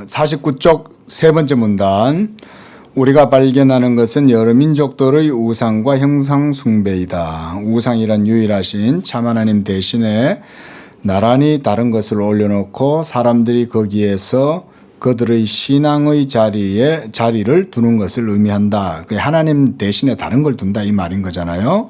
49쪽 세 번째 문단. 우리가 발견하는 것은 여러 민족들의 우상과 형상 숭배이다. 우상이란 유일하신 참 하나님 대신에 나란히 다른 것을 올려놓고 사람들이 거기에서 그들의 신앙의 자리를 두는 것을 의미한다. 하나님 대신에 다른 걸 둔다 이 말인 거잖아요.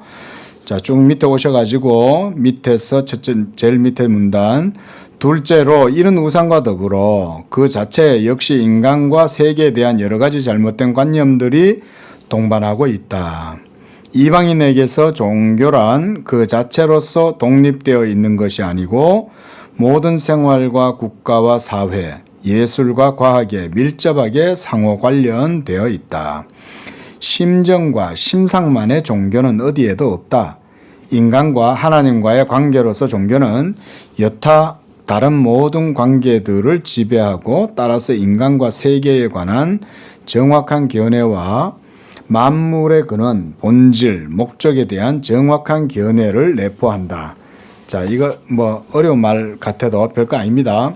자, 쭉 밑에 오셔가지고 밑에서 제일 밑에 문단. 둘째로 이런 우상과 더불어 그 자체 역시 인간과 세계에 대한 여러 가지 잘못된 관념들이 동반하고 있다. 이방인에게서 종교란 그 자체로서 독립되어 있는 것이 아니고 모든 생활과 국가와 사회, 예술과 과학에 밀접하게 상호 관련되어 있다. 심정과 심상만의 종교는 어디에도 없다. 인간과 하나님과의 관계로서 종교는 여타 다른 모든 관계들을 지배하고 따라서 인간과 세계에 관한 정확한 견해와 만물의 근원, 본질, 목적에 대한 정확한 견해를 내포한다. 자, 이거 뭐 어려운 말 같아도 별거 아닙니다.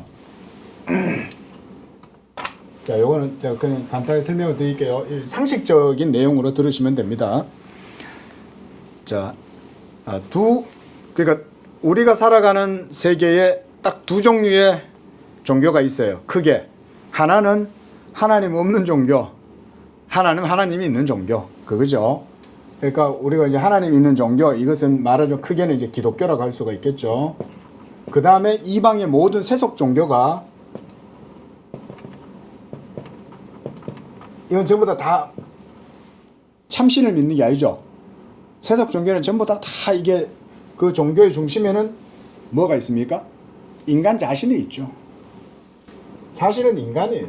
자, 요거는 제가 그냥 간단히 설명을 드릴게요. 상식적인 내용으로 들으시면 됩니다. 자, 그러니까 우리가 살아가는 세계에 딱 두 종류의 종교가 있어요. 크게. 하나는 하나님 없는 종교. 하나님이 있는 종교. 그거죠. 그러니까 우리가 이제 하나님 있는 종교, 이것은 말하자면 크게는 이제 기독교라고 할 수가 있겠죠. 그 다음에 이방의 모든 세속 종교가 이건 전부 다 참신을 믿는 게 아니죠. 세속 종교는 전부 다 이게 그 종교의 중심에는 뭐가 있습니까? 인간 자신이 있죠. 사실은 인간이에요.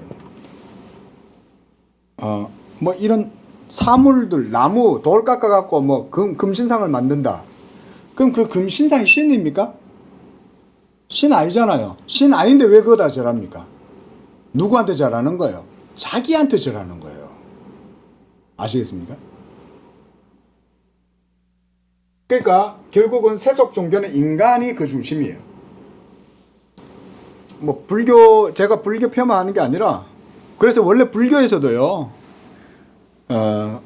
뭐 이런 사물들, 나무, 돌 깎아갖고 뭐 금신상을 만든다. 그럼 그 금신상이 신입니까? 신 아니잖아요. 신 아닌데 왜 그거다 절합니까? 누구한테 절하는 거예요? 자기한테 절하는 거예요. 아시겠습니까? 그러니까 결국은 세속 종교는 인간이 그 중심이에요. 뭐 제가 불교 폄하하는 게 아니라, 그래서 원래 불교에서도요,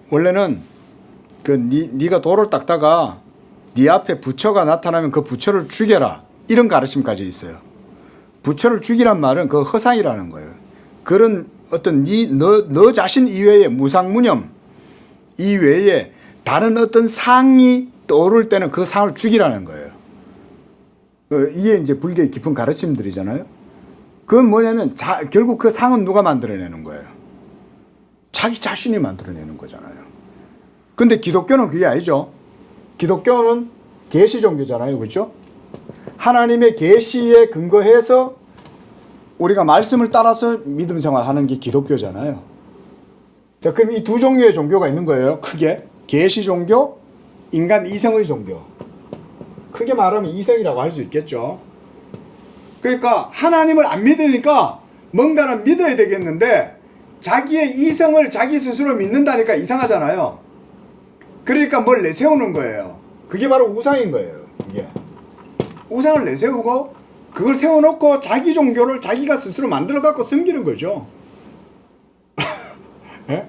원래는 네가 돌을 닦다가 네 앞에 부처가 나타나면 그 부처를 죽여라, 이런 가르침까지 있어요. 부처를 죽이란 말은 그 허상이라는 거예요. 그런 어떤 너 자신 이외의 무상무념 이외에 다른 어떤 상이 떠오를 때는 그 상을 죽이라는 거예요. 이게 이제 불교의 깊은 가르침들이잖아요. 그건 뭐냐면 결국 그 상은 누가 만들어내는 거예요? 자기 자신이 만들어내는 거잖아요. 근데 기독교는 그게 아니죠. 기독교는 계시 종교잖아요. 그렇죠? 하나님의 계시에 근거해서 우리가 말씀을 따라서 믿음 생활하는 게 기독교잖아요. 자, 그럼 이 두 종류의 종교가 있는 거예요. 크게 계시 종교, 인간 이성의 종교. 크게 말하면 이성이라고 할 수 있겠죠. 그러니까 하나님을 안 믿으니까 뭔가를 믿어야 되겠는데 자기의 이성을 자기 스스로 믿는다니까 이상하잖아요. 그러니까 뭘 내세우는 거예요. 그게 바로 우상인 거예요. 이게 우상을 내세우고 그걸 세워놓고 자기 종교를 자기가 스스로 만들어 갖고 섬기는 거죠. 예?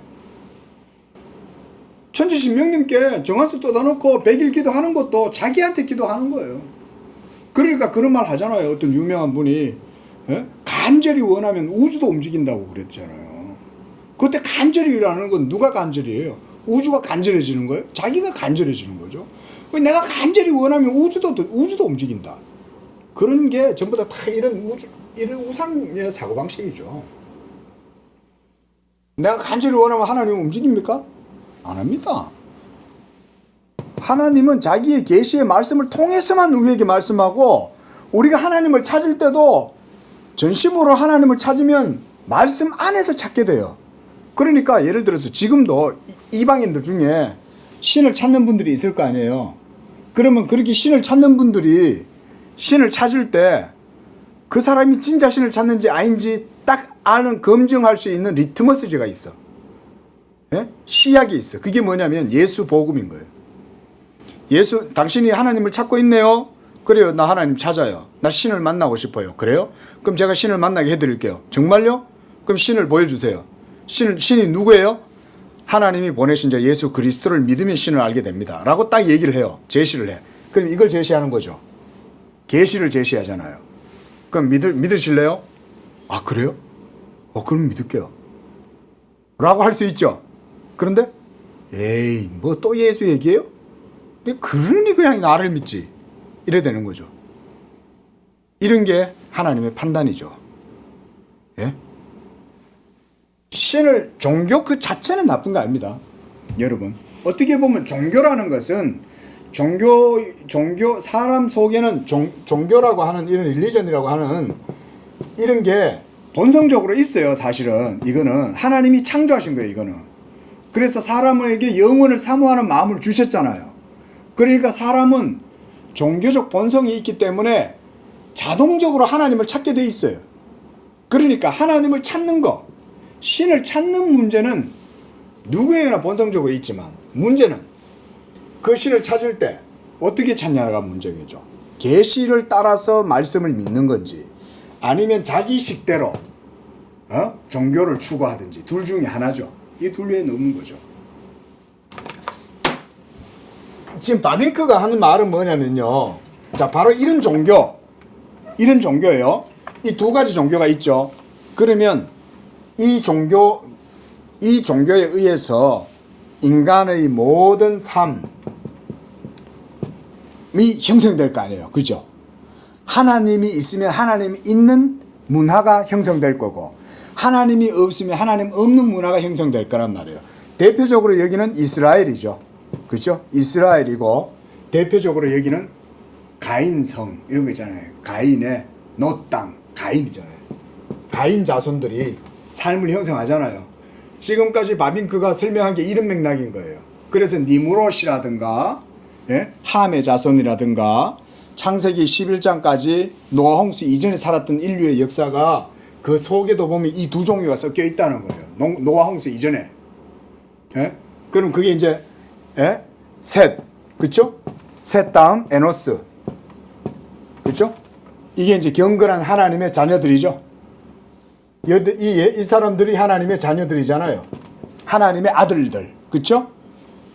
천지신명님께 정화수 떠다놓고 100일 기도하는 것도 자기한테 기도하는 거예요. 그러니까 그런 말 하잖아요. 어떤 유명한 분이, 예? 간절히 원하면 우주도 움직인다고 그랬잖아요. 그때 간절히라는 건 누가 간절히해요? 우주가 간절해지는 거예요? 자기가 간절해지는 거죠. 내가 간절히 원하면 우주도 움직인다. 그런 게 전부 다 이런 우상의 사고방식이죠. 내가 간절히 원하면 하나님은 움직입니까? 안 합니다. 하나님은 자기의 계시의 말씀을 통해서만 우리에게 말씀하고, 우리가 하나님을 찾을 때도 전심으로 하나님을 찾으면 말씀 안에서 찾게 돼요. 그러니까 예를 들어서 지금도 이방인들 중에 신을 찾는 분들이 있을 거 아니에요. 그러면 그렇게 신을 찾는 분들이 신을 찾을 때 그 사람이 진짜 신을 찾는지 아닌지 딱 검증할 수 있는 리트머스지가 있어. 예? 시약이 있어. 그게 뭐냐면 예수 복음인 거예요. 당신이 하나님을 찾고 있네요. 그래요. 나 하나님 찾아요. 나 신을 만나고 싶어요. 그래요? 그럼 제가 신을 만나게 해드릴게요. 정말요? 그럼 신을 보여주세요. 신이 누구예요? 하나님이 보내신 자 예수 그리스도를 믿으면 신을 알게 됩니다. 라고 딱 얘기를 해요. 제시를 해. 그럼 이걸 제시하는 거죠. 계시를 제시하잖아요. 그럼 믿으실래요? 아, 그래요? 그럼 믿을게요. 라고 할 수 있죠. 그런데 에이, 뭐 또 예수 얘기해요? 그러니 그냥 나를 믿지. 이래 되는 거죠. 이런 게 하나님의 판단이죠. 예? 신을, 종교 그 자체는 나쁜 거 아닙니다. 여러분, 어떻게 보면 종교라는 것은 사람 속에는 종교라고 하는 이런 릴리전이라고 하는 이런 게 본성적으로 있어요. 사실은 이거는 하나님이 창조하신 거예요. 이거는. 그래서 사람에게 영혼을 사모하는 마음을 주셨잖아요. 그러니까 사람은 종교적 본성이 있기 때문에 자동적으로 하나님을 찾게 돼 있어요. 그러니까 하나님을 찾는 거, 신을 찾는 문제는 누구에게나 본성적으로 있지만, 문제는 그 신을 찾을 때 어떻게 찾냐가 문제겠죠. 계시를 따라서 말씀을 믿는 건지, 아니면 자기 식대로 종교를 추구하든지, 둘 중에 하나죠. 이 둘 외에 없는 거죠. 지금 바빙크가 하는 말은 뭐냐면요, 자, 바로 이런 종교예요. 이 두 가지 종교가 있죠. 그러면 이 종교에 의해서 인간의 모든 삶이 형성될 거 아니에요. 그죠? 하나님이 있으면 하나님이 있는 문화가 형성될 거고, 하나님이 없으면 하나님 없는 문화가 형성될 거란 말이에요. 대표적으로 여기는 이스라엘이죠. 그죠? 이스라엘이고, 대표적으로 여기는 가인성, 이런 거 있잖아요. 가인의 노땅, 가인이잖아요. 가인 자손들이 삶을 형성하잖아요. 지금까지 바빙크가 설명한 게 이런 맥락인 거예요. 그래서 니무롯이라든가, 예? 함의 자손이라든가, 창세기 11장까지 노아 홍수 이전에 살았던 인류의 역사가 그 속에도 보면 이 두 종류가 섞여 있다는 거예요. 노아 홍수 이전에. 예? 그럼 그게 이제, 예? 셋. 그쵸? 셋 다음 에노스. 그쵸? 이게 이제 경건한 하나님의 자녀들이죠. 이 사람들이 하나님의 자녀들이잖아요. 하나님의 아들들. 그쵸?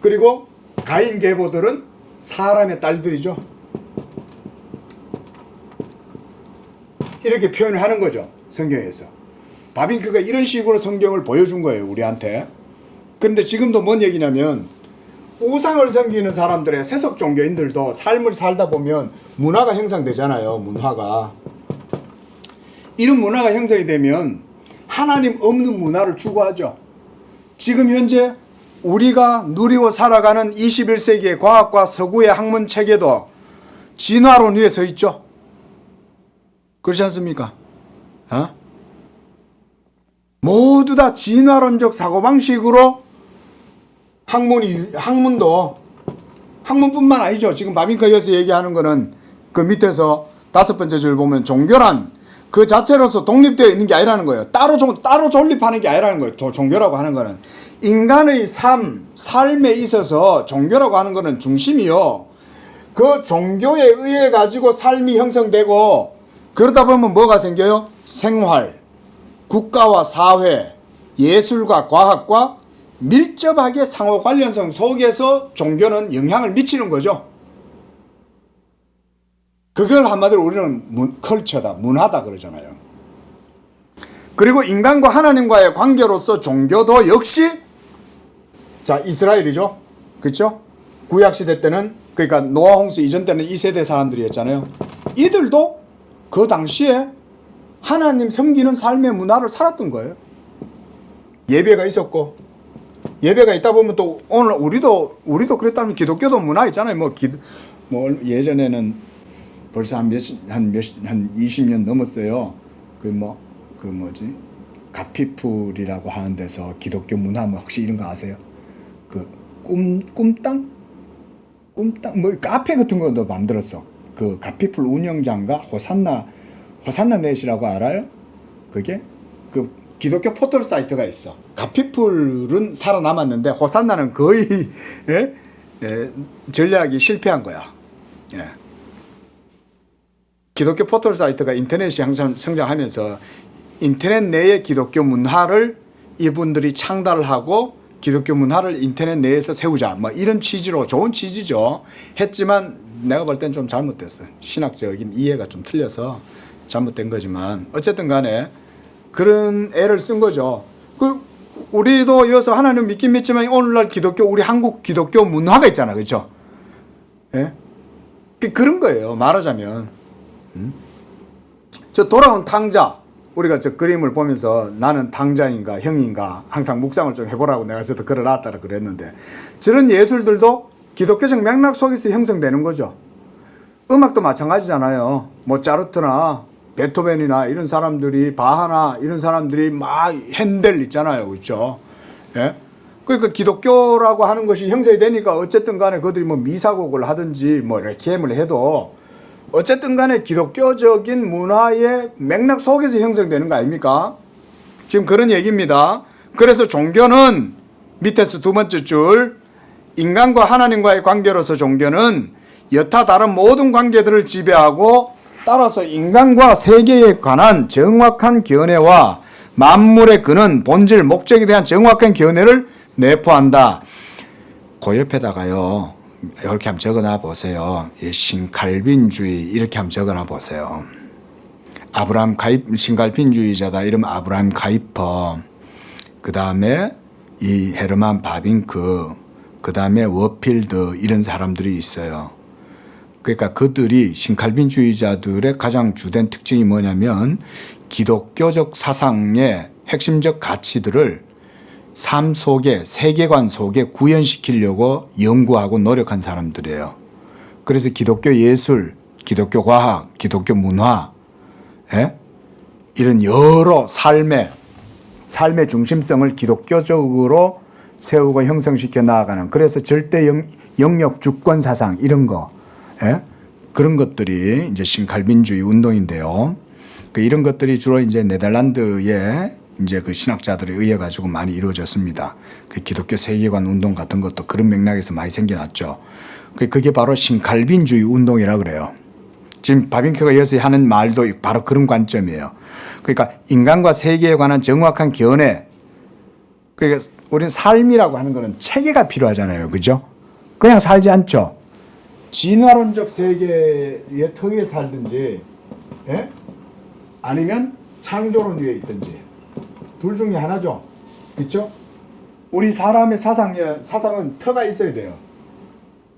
그리고 가인 계보들은 사람의 딸들이죠. 이렇게 표현을 하는 거죠. 성경에서. 바빙크가 이런 식으로 성경을 보여준 거예요. 우리한테. 그런데 지금도 뭔 얘기냐면, 우상을 섬기는 사람들의 세속 종교인들도 삶을 살다 보면 문화가 형성되잖아요. 문화가. 이런 문화가 형성이 되면 하나님 없는 문화를 추구하죠. 지금 현재 우리가 누리고 살아가는 21세기의 과학과 서구의 학문 체계도 진화론 위에 서 있죠. 그렇지 않습니까? 모두 다 진화론적 사고방식으로 학문뿐만 아니죠. 지금 바빙크에서 얘기하는 거는 그 밑에서 5번째 줄 보면 종교란 그 자체로서 독립되어 있는 게 아니라는 거예요. 따로 존립하는 게 아니라는 거예요. 종교라고 하는 거는. 인간의 삶에 있어서 종교라고 하는 거는 중심이요. 그 종교에 의해 가지고 삶이 형성되고, 그러다 보면 뭐가 생겨요? 생활, 국가와 사회, 예술과 과학과 밀접하게 상호 관련성 속에서 종교는 영향을 미치는 거죠. 그걸 한마디로 우리는 컬처다, 문화다 그러잖아요. 그리고 인간과 하나님과의 관계로서 종교도 역시, 자, 이스라엘이죠. 그렇죠? 구약시대 때는, 그러니까 노아 홍수 이전 때는 이 세대 사람들이었잖아요. 이들도 그 당시에 하나님 섬기는 삶의 문화를 살았던 거예요. 예배가 있었고, 예배가 있다 보면 또 오늘 우리도 그랬다면 기독교도 문화 있잖아요. 뭐 예전에는 벌써 한 20년 넘었어요. 가피풀이라고 하는 데서 기독교 문화 뭐 혹시 이런 거 아세요? 그 꿈땅 뭐 카페 같은 거도 만들었어. 그 가피풀 운영자인가 호산나 넷이라고 알아요? 그게 그 기독교 포털 사이트가 있어. 가피풀은 살아남았는데 호산나는 거의 전략이 실패한 거야. 기독교 포털 사이트가 인터넷이 항상 성장하면서 인터넷 내의 기독교 문화를 이분들이 창달을 하고 기독교 문화를 인터넷 내에서 세우자 뭐 이런 취지로 좋은 취지죠. 했지만 내가 볼 땐 좀 잘못됐어요. 신학적인 이해가 좀 틀려서 잘못된 거지만 어쨌든 간에 그런 애를 쓴 거죠. 우리도 이어서 하나님 믿긴 믿지만 오늘날 기독교 우리 한국 기독교 문화가 있잖아. 그렇죠? 예? 그런 거예요. 말하자면. 저 돌아온 탕자 우리가 저 그림을 보면서 나는 탕자인가 형인가 항상 묵상을 좀 해보라고 내가 저도 걸어놨다라 그랬는데 저런 예술들도 기독교적 맥락 속에서 형성되는 거죠. 음악도 마찬가지잖아요. 모차르트나 베토벤이나 이런 사람들이 바하나 이런 사람들이 막 핸델 있잖아요. 그렇죠? 예? 그러니까 기독교라고 하는 것이 형성이 되니까 어쨌든 간에 그들이 뭐 미사곡을 하든지 뭐 레퀴엠을 해도 어쨌든 간에 기독교적인 문화의 맥락 속에서 형성되는 거 아닙니까? 지금 그런 얘기입니다. 그래서 종교는 밑에서 두 번째 줄 인간과 하나님과의 관계로서 종교는 여타 다른 모든 관계들을 지배하고 따라서 인간과 세계에 관한 정확한 견해와 만물의 근원, 본질, 목적에 대한 정확한 견해를 내포한다. 그 옆에다가요. 이렇게 한번 적어놔 보세요. 신칼빈주의 이렇게 한번 적어놔 보세요. 신칼빈주의자다 이러면 아브라함 카이퍼, 그 다음에 이 헤르만 바빙크, 그 다음에 워필드 이런 사람들이 있어요. 그러니까 그들이 신칼빈주의자들의 가장 주된 특징이 뭐냐면 기독교적 사상의 핵심적 가치들을 삶 속에 세계관 속에 구현시키려고 연구하고 노력한 사람들이에요. 그래서 기독교 예술, 기독교 과학, 기독교 문화 이런 여러 삶의 중심성을 기독교적으로 세우고 형성시켜 나아가는 그래서 절대 영역 주권 사상 이런 거 그런 것들이 이제 신칼빈주의 운동인데요. 이런 것들이 주로 이제 네덜란드의 이제 그 신학자들에 의해 가지고 많이 이루어졌습니다. 그 기독교 세계관 운동 같은 것도 그런 맥락에서 많이 생겨났죠. 그게 바로 신칼빈주의 운동이라 그래요. 지금 바빙크가 이어서 하는 말도 바로 그런 관점이에요. 그러니까 인간과 세계에 관한 정확한 견해. 그러니까 우리는 삶이라고 하는 거는 체계가 필요하잖아요. 그죠? 그냥 살지 않죠. 진화론적 세계의 터에 살든지, 아니면 창조론 위에 있든지. 둘 중에 하나죠. 그렇죠? 우리 사람의 사상은 터가 있어야 돼요.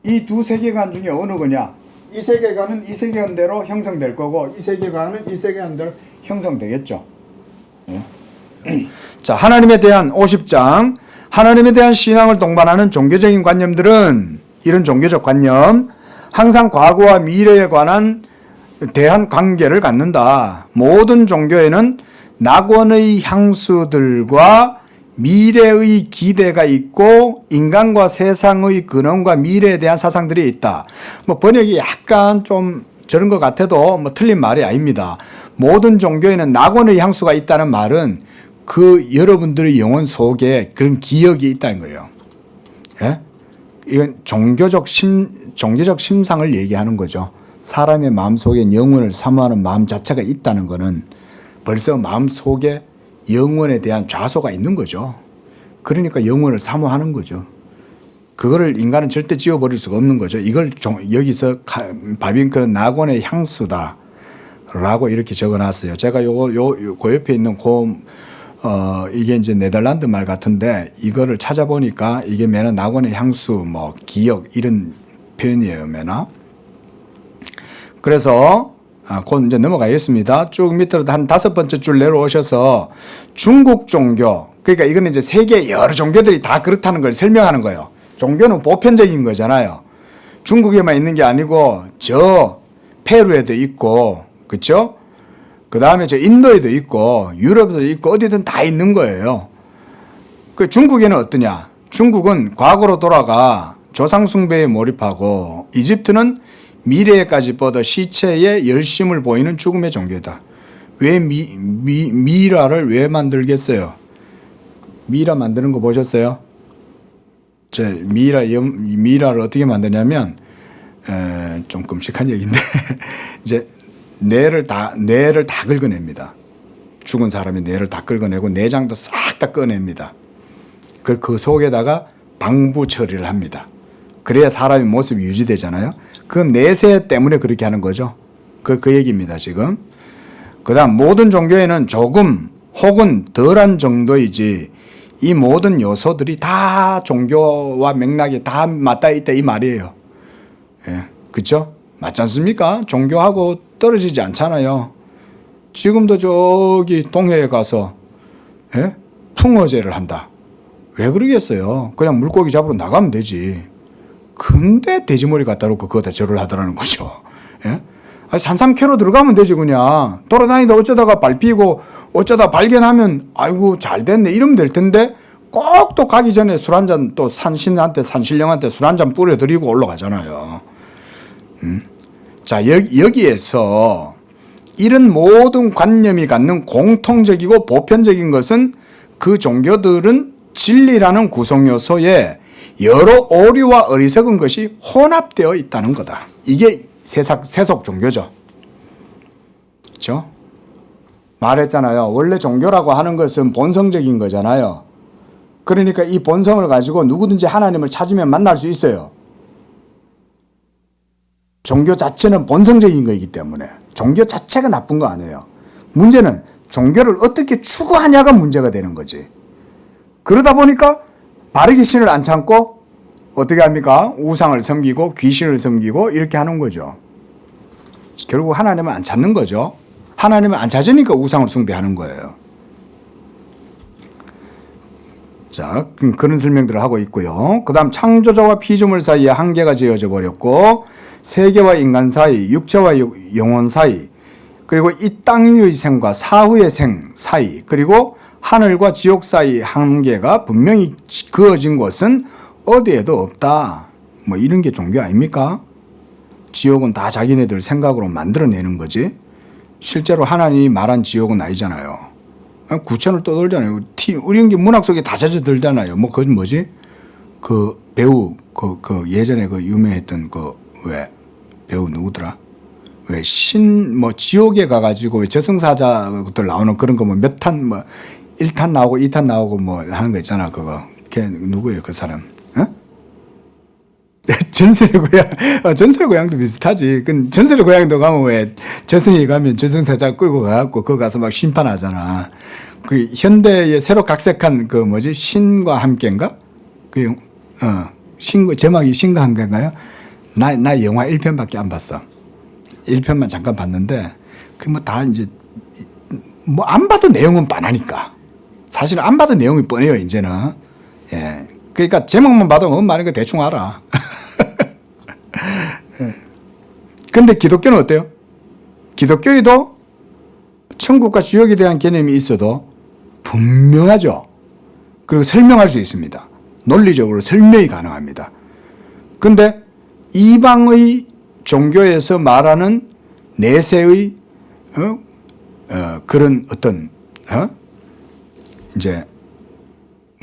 이 두 세계관 중에 어느 거냐? 이 세계관은 이 세계관대로 형성될 거고 이 세계관은 이 세계관대로 형성되겠죠. 자, 하나님에 대한 50장 하나님에 대한 신앙을 동반하는 종교적인 관념들은 이런 종교적 관념 항상 과거와 미래에 대한 관계를 갖는다. 모든 종교에는 낙원의 향수들과 미래의 기대가 있고 인간과 세상의 근원과 미래에 대한 사상들이 있다. 뭐 번역이 약간 좀 저런 것 같아도 뭐 틀린 말이 아닙니다. 모든 종교에는 낙원의 향수가 있다는 말은 그 여러분들의 영혼 속에 그런 기억이 있다는 거예요. 예? 이건 종교적 심상을 얘기하는 거죠. 사람의 마음 속에 영혼을 사모하는 마음 자체가 있다는 거는 벌써 마음 속에 영혼에 대한 좌소가 있는 거죠. 그러니까 영혼을 사모하는 거죠. 그거를 인간은 절대 지워버릴 수가 없는 거죠. 이걸 여기서 바빙크는 낙원의 향수다 라고 이렇게 적어놨어요. 제가 그 옆에 있는 이게 이제 네덜란드 말 같은데 이거를 찾아보니까 이게 매나 낙원의 향수 뭐 기억 이런 표현이에요. 매나. 그래서 곧 이제 넘어가겠습니다. 쭉 밑으로 한 5번째 줄 내려오셔서 중국 종교, 그러니까 이거는 이제 세계 여러 종교들이 다 그렇다는 걸 설명하는 거예요. 종교는 보편적인 거잖아요. 중국에만 있는 게 아니고 저 페루에도 있고, 그렇죠? 그 다음에 저 인도에도 있고 유럽에도 있고 어디든 다 있는 거예요. 그 중국에는 어떠냐? 중국은 과거로 돌아가 조상 숭배에 몰입하고 이집트는 미래에까지 뻗어 시체에 열심을 보이는 죽음의 종교다. 왜 미라를 왜 만들겠어요? 미라 만드는 거 보셨어요? 미라를 어떻게 만드냐면 좀 끔찍한 얘기인데 이제 뇌를 다 긁어냅니다. 죽은 사람의 뇌를 다 긁어내고 내장도 싹 다 꺼냅니다. 그 속에다가 방부 처리를 합니다. 그래야 사람의 모습이 유지되잖아요. 그 내세 때문에 그렇게 하는 거죠. 그 얘기입니다, 지금. 그 다음, 모든 종교에는 조금 혹은 덜한 정도이지 이 모든 요소들이 다 종교와 맥락이 다 맞닿아 있다 이 말이에요. 예, 그렇죠? 맞지 않습니까? 종교하고 떨어지지 않잖아요. 지금도 저기 동해에 가서 예? 풍어제를 한다. 왜 그러겠어요? 그냥 물고기 잡으러 나가면 되지. 근데 돼지머리 갖다 놓고 그거 다 절을 하더라는 거죠. 예? 아니, 산삼캐로 들어가면 되지 그냥. 돌아다니다 어쩌다가 밟히고 어쩌다 발견하면 아이고 잘 됐네 이러면 될 텐데 꼭 또 가기 전에 술 한잔 또 산신령한테 술 한잔 뿌려드리고 올라가잖아요. 자, 여기에서 이런 모든 관념이 갖는 공통적이고 보편적인 것은 그 종교들은 진리라는 구성요소에 여러 오류와 어리석은 것이 혼합되어 있다는 거다. 이게 세속 종교죠. 그렇죠? 말했잖아요. 원래 종교라고 하는 것은 본성적인 거잖아요. 그러니까 이 본성을 가지고 누구든지 하나님을 찾으면 만날 수 있어요. 종교 자체는 본성적인 거이기 때문에 종교 자체가 나쁜 거 아니에요. 문제는 종교를 어떻게 추구하냐가 문제가 되는 거지. 그러다 보니까 바르게 신을 안 참고 어떻게 합니까? 우상을 섬기고 귀신을 섬기고 이렇게 하는 거죠. 결국 하나님을 안 찾는 거죠. 하나님을 안 찾으니까 우상을 숭배하는 거예요. 자, 그런 설명들을 하고 있고요. 그 다음 창조자와 피조물 사이에 한계가 지어져 버렸고 세계와 인간 사이, 육체와 영혼 사이, 그리고 이 땅 위의 생과 사후의 생 사이, 그리고 하늘과 지옥 사이 한계가 분명히 그어진 것은 어디에도 없다. 뭐 이런 게 종교 아닙니까? 지옥은 다 자기네들 생각으로 만들어내는 거지. 실제로 하나님이 말한 지옥은 아니잖아요. 구천을 떠돌잖아요. 우리 문학 속에 다 젖어들잖아요. 뭐 그건 뭐지? 그 배우 그 예전에 그 유명했던 왜 배우 누구더라? 왜 뭐 지옥에 가가지고 저승사자들 나오는 그런 거 뭐 몇 탄 뭐 1탄 나오고 2탄 나오고 뭐 하는 거 있잖아. 그거 걔 누구예요 그 사람? 전설의 고향, 전설의 고향도 비슷하지. 그 전설의 고향도 가면 왜 저승에 가면 저승사자 끌고 가갖고 거기 가서 막 심판하잖아. 그 현대에 새로 각색한 그 뭐지 신과 함께인가? 제목이 신과 함께인가요? 나 영화 1편밖에 안 봤어. 1편만 잠깐 봤는데 그 뭐 다 이제 뭐 안 봐도 내용은 뻔하니까. 사실 안 봐도 내용이 뻔해요 이제는. 예. 그러니까 제목만 봐도 뭔 말인가 대충 알아. 근데 기독교는 어때요? 기독교에도 천국과 지옥에 대한 개념이 있어도 분명하죠. 그리고 설명할 수 있습니다. 논리적으로 설명이 가능합니다. 근데 이방의 종교에서 말하는 내세의 그런 어떤 이제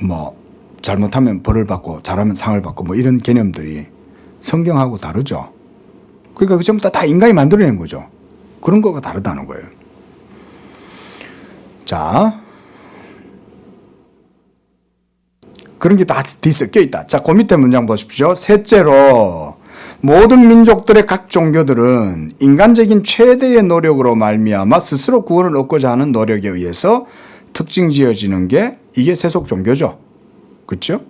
뭐 잘못하면 벌을 받고 잘하면 상을 받고 뭐 이런 개념들이 성경하고 다르죠. 그러니까 그 전부 다 인간이 만들어낸 거죠. 그런 거가 다르다는 거예요. 자, 그런 게 다 뒤섞여 있다. 자, 그 밑에 문장 보십시오. 셋째로 모든 민족들의 각 종교들은 인간적인 최대의 노력으로 말미암아 스스로 구원을 얻고자 하는 노력에 의해서 특징 지어지는 게 이게 세속 종교죠. 그렇죠?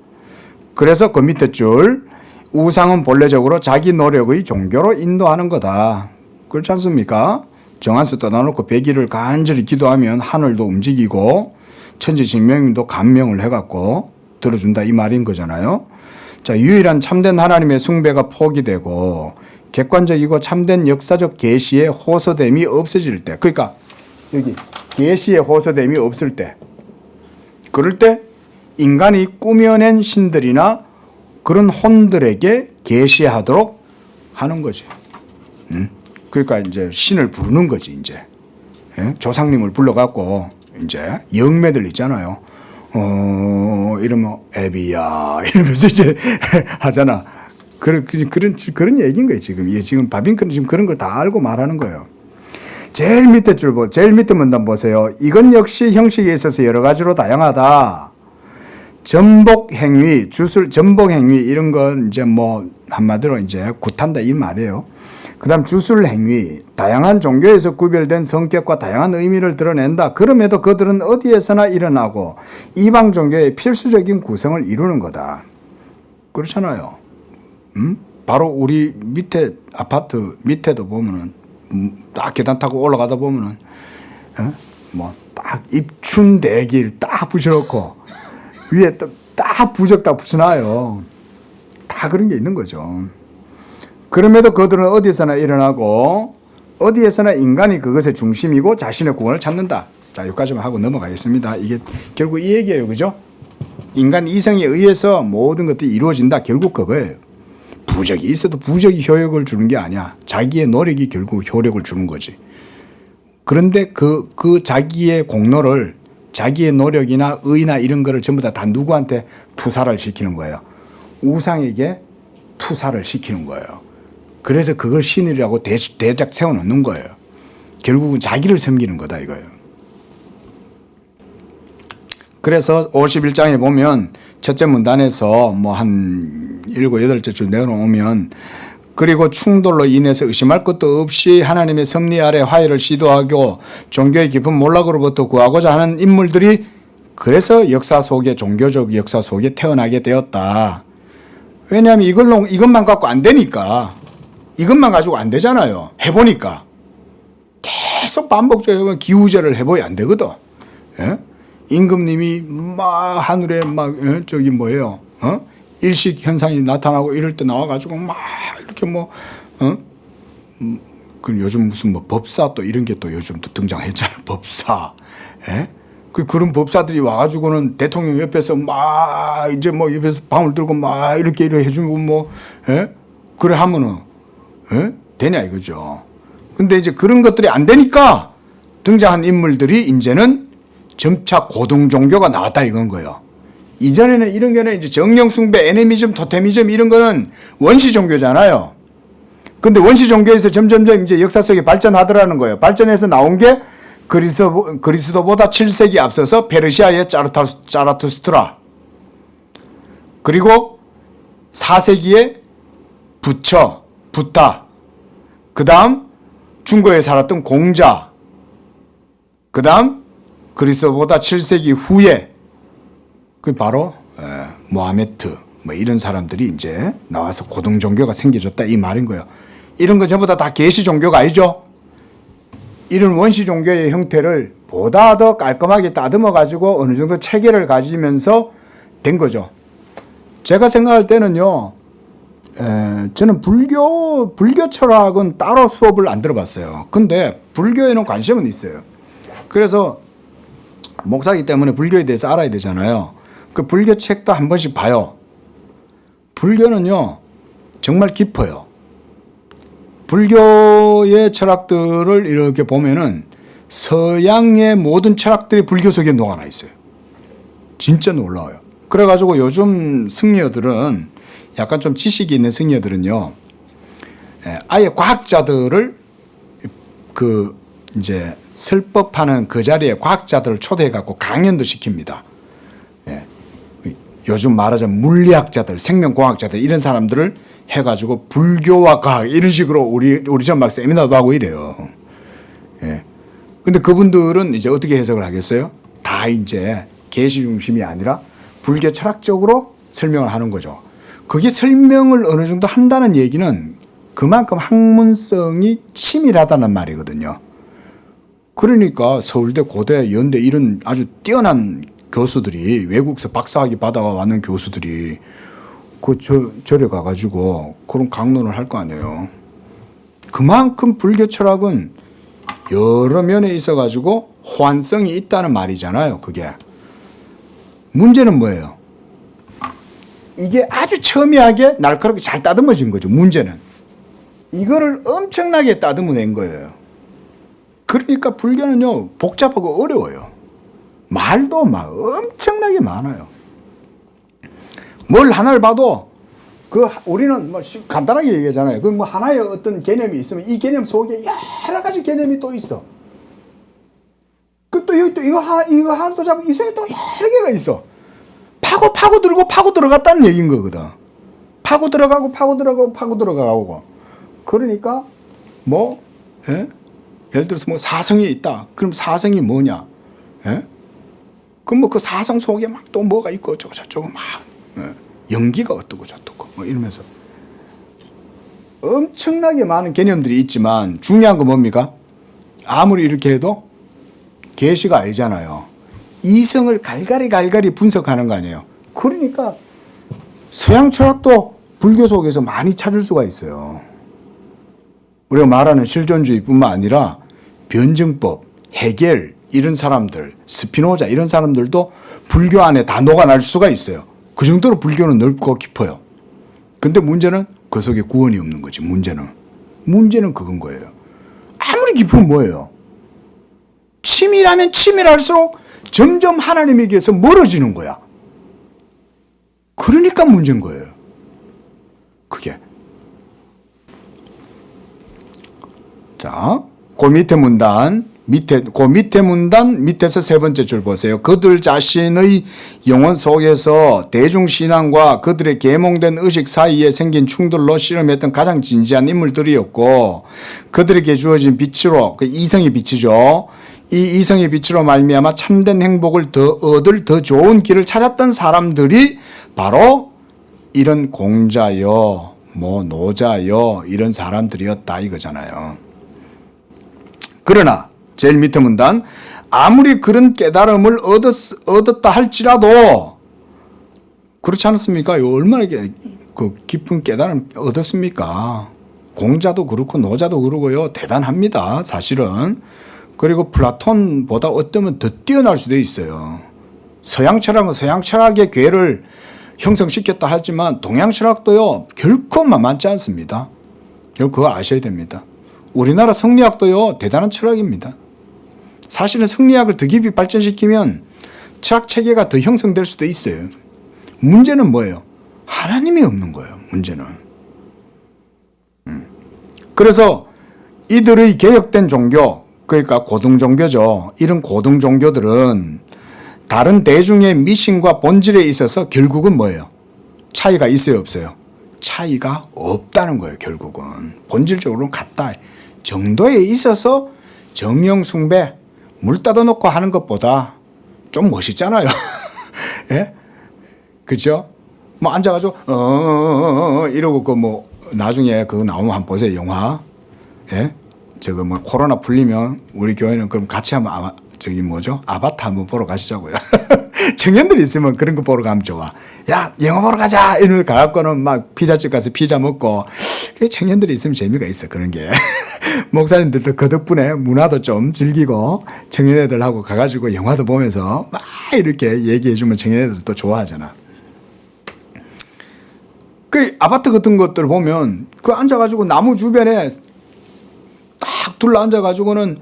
그래서 그 밑에 줄 우상은 본래적으로 자기 노력의 종교로 인도하는 거다. 그렇지 않습니까? 정한수 떠나놓고 백일을 간절히 기도하면 하늘도 움직이고 천지직명도 감명을 해갖고 들어준다 이 말인 거잖아요. 자, 유일한 참된 하나님의 숭배가 포기되고 객관적이고 참된 역사적 계시의 호소됨이 없어질 때, 그러니까 여기 계시의 호소됨이 없을 때, 그럴 때 인간이 꾸며낸 신들이나 그런 혼들에게 계시하도록 하는 거지. 그러니까 이제 신을 부르는 거지 이제. 예? 조상님을 불러갖고 이제 영매들 있잖아요. 이러면 애비야 이러면서 이제 하잖아. 그런 얘기인 거예요 지금. 지금 바빙크는 지금 그런 걸 다 알고 말하는 거예요. 제일 밑에 제일 밑에 문단 보세요. 이건 역시 형식에 있어서 여러 가지로 다양하다. 전복 행위, 전복 행위 이런 건 이제 뭐 한마디로 이제 굿한다 이 말이에요. 그다음 주술 행위, 다양한 종교에서 구별된 성격과 다양한 의미를 드러낸다. 그럼에도 그들은 어디에서나 일어나고 이방 종교의 필수적인 구성을 이루는 거다. 그렇잖아요. 바로 우리 밑에 아파트 밑에도 보면은 딱 계단 타고 올라가다 보면은 뭐 딱 입춘대길 딱 붙여놓고 위에 딱 부적 딱 붙여놔요. 다 그런 게 있는 거죠. 그럼에도 그들은 어디에서나 일어나고 어디에서나 인간이 그것의 중심이고 자신의 구원을 찾는다. 자, 여기까지만 하고 넘어가겠습니다. 이게 결국 이 얘기예요. 그죠? 인간 이성에 의해서 모든 것들이 이루어진다. 결국 그거예요. 부적이 있어도 부적이 효력을 주는 게 아니야. 자기의 노력이 결국 효력을 주는 거지. 그런데 그 자기의 공로를 자기의 노력이나 의나 이런 거를 전부 다 누구한테 투사를 시키는 거예요. 우상에게 투사를 시키는 거예요. 그래서 그걸 신이라고 대작 세워놓는 거예요. 결국은 자기를 섬기는 거다 이거예요. 그래서 51장에 보면 첫째 문단에서 뭐 한 7, 8째쯤 내려오면 그리고 충돌로 인해서 의심할 것도 없이 하나님의 섭리 아래 화해를 시도하고 종교의 깊은 몰락으로부터 구하고자 하는 인물들이 그래서 역사 속에 종교적 역사 속에 태어나게 되었다. 왜냐하면 이것만 갖고 안 되니까. 이것만 가지고 안 되잖아요. 해보니까. 계속 반복적으로 기우제를 해보야 안 되거든. 예? 임금님이 막 하늘에 막 저기 뭐예요? 일식 현상이 나타나고 이럴 때 나와가지고 막 이렇게 뭐 그 요즘 무슨 뭐 법사 또 이런 게 또 요즘 또 등장했잖아요. 법사. 예? 그런 법사들이 와가지고는 대통령 옆에서 막 이제 뭐 옆에서 방울 들고 막 이렇게 해주고 뭐 예? 그래 하면은 예? 되냐 이거죠. 근데 이제 그런 것들이 안 되니까 등장한 인물들이 이제는 점차 고등 종교가 나왔다 이건 거예요. 이전에는 이런 거는 이제 정령숭배, 애니미즘, 토테미즘 이런 거는 원시 종교잖아요. 근데 원시 종교에서 점점점 이제 역사 속에 발전하더라는 거예요. 발전해서 나온 게 그리스도보다 7세기 앞서서 페르시아의 자라투스트라, 그리고 4세기에 부타, 그 다음 중국에 살았던 공자, 그 다음 그리스도보다 7세기 후에 그 바로 모하메트 뭐 이런 사람들이 이제 나와서 고등 종교가 생겨졌다 이 말인 거예요. 이런 거 전부 다 계시 종교가 아니죠. 이런 원시 종교의 형태를 보다 더 깔끔하게 다듬어 가지고 어느 정도 체계를 가지면서 된 거죠. 제가 생각할 때는요, 저는 불교 철학은 따로 수업을 안 들어봤어요. 근데 불교에는 관심은 있어요. 그래서 목사이기 때문에 불교에 대해서 알아야 되잖아요. 그 불교 책도 한 번씩 봐요. 불교는요, 정말 깊어요. 불교의 철학들을 이렇게 보면은 서양의 모든 철학들이 불교 속에 녹아나 있어요. 진짜 놀라워요. 그래가지고 요즘 승려들은 약간 좀 지식이 있는 승려들은요, 아예 과학자들을 이제 설법하는 그 자리에 과학자들을 초대해갖고 강연도 시킵니다. 요즘 말하자면 물리학자들, 생명공학자들 이런 사람들을 해가지고 불교와 과학 이런 식으로 우리 전 막 세미나도 하고 이래요. 근데 그분들은 이제 어떻게 해석을 하겠어요? 다 이제 계시 중심이 아니라 불교 철학적으로 설명을 하는 거죠. 그게 설명을 어느 정도 한다는 얘기는 그만큼 학문성이 치밀하다는 말이거든요. 그러니까 서울대, 고대, 연대 이런 아주 뛰어난 교수들이 외국에서 박사학위 받아왔는 교수들이 절에 가가지고 그런 강론을 할 거 아니에요. 그만큼 불교 철학은 여러 면에 있어가지고 호환성이 있다는 말이잖아요. 그게 문제는 뭐예요? 이게 아주 첨예하게 날카롭게 잘 다듬어진 거죠. 문제는 이거를 엄청나게 다듬어낸 거예요. 그러니까 불교는요 복잡하고 어려워요. 말도 막 엄청나게 많아요. 뭘 하나를 봐도 우리는 뭐 간단하게 얘기하잖아요. 그 뭐 하나의 어떤 개념이 있으면 이 개념 속에 여러 가지 개념이 또 있어. 그 또 이거 하나 또 잡으면 이 속에 또 여러 개가 있어. 파고 들고 파고 들어갔다는 얘기인 거거든. 파고 들어가고. 그러니까 뭐 예를 들어서 뭐 사성이 있다. 그럼 사성이 뭐냐? 그럼 뭐 그 사성 속에 막 또 뭐가 있고 어쩌고 저쩌고 막 연기가 어떻고 저떻고 뭐 이러면서 엄청나게 많은 개념들이 있지만 중요한 건 뭡니까? 아무리 이렇게 해도 계시가 아니잖아요. 이성을 갈갈이 분석하는 거 아니에요. 그러니까 서양 철학도 불교 속에서 많이 찾을 수가 있어요. 우리가 말하는 실존주의뿐만 아니라 변증법, 해겔 이런 사람들, 스피노자 이런 사람들도 불교 안에 다 녹아날 수가 있어요. 그 정도로 불교는 넓고 깊어요. 근데 문제는 그 속에 구원이 없는 거지. 문제는 그건 거예요. 아무리 깊으면 뭐예요? 치밀하면 치밀할수록 점점 하나님에게서 멀어지는 거야. 그러니까 문제인 거예요. 그게. 자, 그 밑에 문단, 밑에서 세 번째 줄 보세요. 그들 자신의 영혼 속에서 대중신앙과 그들의 계몽된 의식 사이에 생긴 충돌로 실험했던 가장 진지한 인물들이었고, 그들에게 주어진 빛으로, 그 이성의 빛이죠. 이 이성의 빛으로 말미암아 참된 행복을 얻을 더 좋은 길을 찾았던 사람들이 바로 이런 공자여, 뭐 노자여 이런 사람들이었다 이거잖아요. 그러나 제일 밑에 문단, 아무리 그런 깨달음을 얻었다 할지라도 그렇지 않습니까? 얼마나 그 깊은 깨달음 얻었습니까? 공자도 그렇고 노자도 그러고요. 대단합니다. 사실은. 그리고 플라톤보다 어쩌면 더 뛰어날 수도 있어요. 서양 철학은 서양 철학의 괴를 형성시켰다 하지만 동양 철학도요. 결코 만만치 않습니다. 그거 아셔야 됩니다. 우리나라 성리학도요. 대단한 철학입니다. 사실은 성리학을 더 깊이 발전시키면 철학 체계가 더 형성될 수도 있어요. 문제는 뭐예요? 하나님이 없는 거예요. 문제는. 그래서 이들의 개혁된 종교, 그러니까 고등 종교죠. 이런 고등 종교들은 다른 대중의 미신과 본질에 있어서 결국은 뭐예요? 차이가 있어요, 없어요? 차이가 없다는 거예요, 결국은. 본질적으로는 같다. 정도에 있어서 정령 숭배, 물 따다 놓고 하는 것보다 좀 멋있잖아요. 예? 그죠? 뭐 앉아가지고, 이러고 그 뭐, 나중에 그거 나오면 한번 보세요, 영화. 예? 저거 뭐 코로나 풀리면 우리 교회는 그럼 같이 한번 저기 뭐죠? 아바타 한번 보러 가시자고요. 청년들 있으면 그런 거 보러 가면 좋아. 야, 영화 보러 가자! 이러면 가갖고는 막 피자집 가서 피자 먹고. 청년들이 있으면 재미가 있어, 그런 게. 목사님들도 그 덕분에 문화도 좀 즐기고 청년애들하고 가가지고 영화도 보면서 막 이렇게 얘기해주면 청년애들도 좋아하잖아. 그 아파트 같은 것들 보면 그 앉아가지고 나무 주변에 딱 둘러앉아가지고는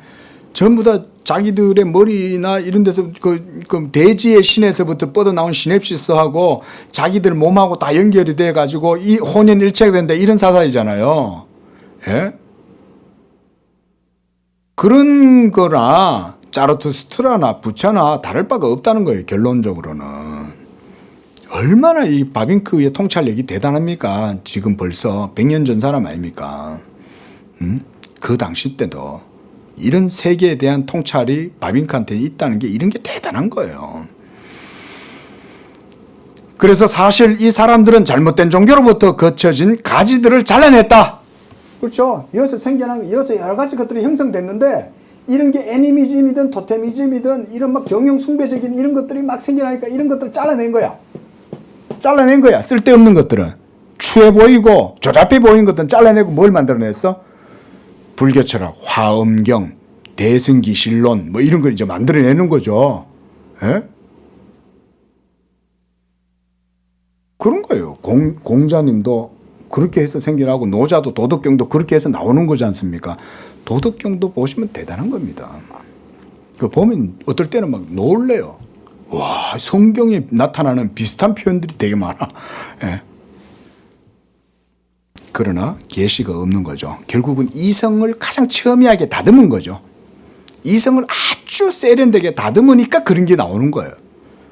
전부 다 자기들의 머리나 이런 데서 그 대지의 신에서부터 뻗어나온 시냅시스하고 자기들 몸하고 다 연결이 돼가지고 이 혼연일체가 된다 이런 사상이잖아요. 예? 그런 거나 자르투스트라나 부차나 다를 바가 없다는 거예요. 결론적으로는. 얼마나 이 바빙크의 통찰력이 대단합니까? 지금 벌써 100년 전 사람 아닙니까? 그 당시 때도 이런 세계에 대한 통찰이 바빙크한테 있다는 게 이런 게 대단한 거예요. 그래서 사실 이 사람들은 잘못된 종교로부터 거쳐진 가지들을 잘라냈다. 그렇죠. 이어서 생겨난, 이어서 여러 가지 것들이 형성됐는데 이런 게 애니미즘이든 토테미즘이든 이런 막 정형 숭배적인 이런 것들이 막 생겨나니까 이런 것들을 잘라낸 거야. 잘라낸 거야. 쓸데없는 것들은. 추해 보이고 조잡해 보이는 것들은 잘라내고 뭘 만들어냈어? 불교 철학, 화엄경, 대승기실론 뭐 이런 걸 이제 만들어내는 거죠. 예? 그런 거예요. 공자님도 그렇게 해서 생겨나고 노자도 도덕경도 그렇게 해서 나오는 거지 않습니까? 도덕경도 보시면 대단한 겁니다. 그 보면 어떨 때는 막 놀래요. 와, 성경에 나타나는 비슷한 표현들이 되게 많아. 예. 그러나 계시가 없는 거죠. 결국은 이성을 가장 첨예하게 다듬은 거죠. 이성을 아주 세련되게 다듬으니까 그런 게 나오는 거예요.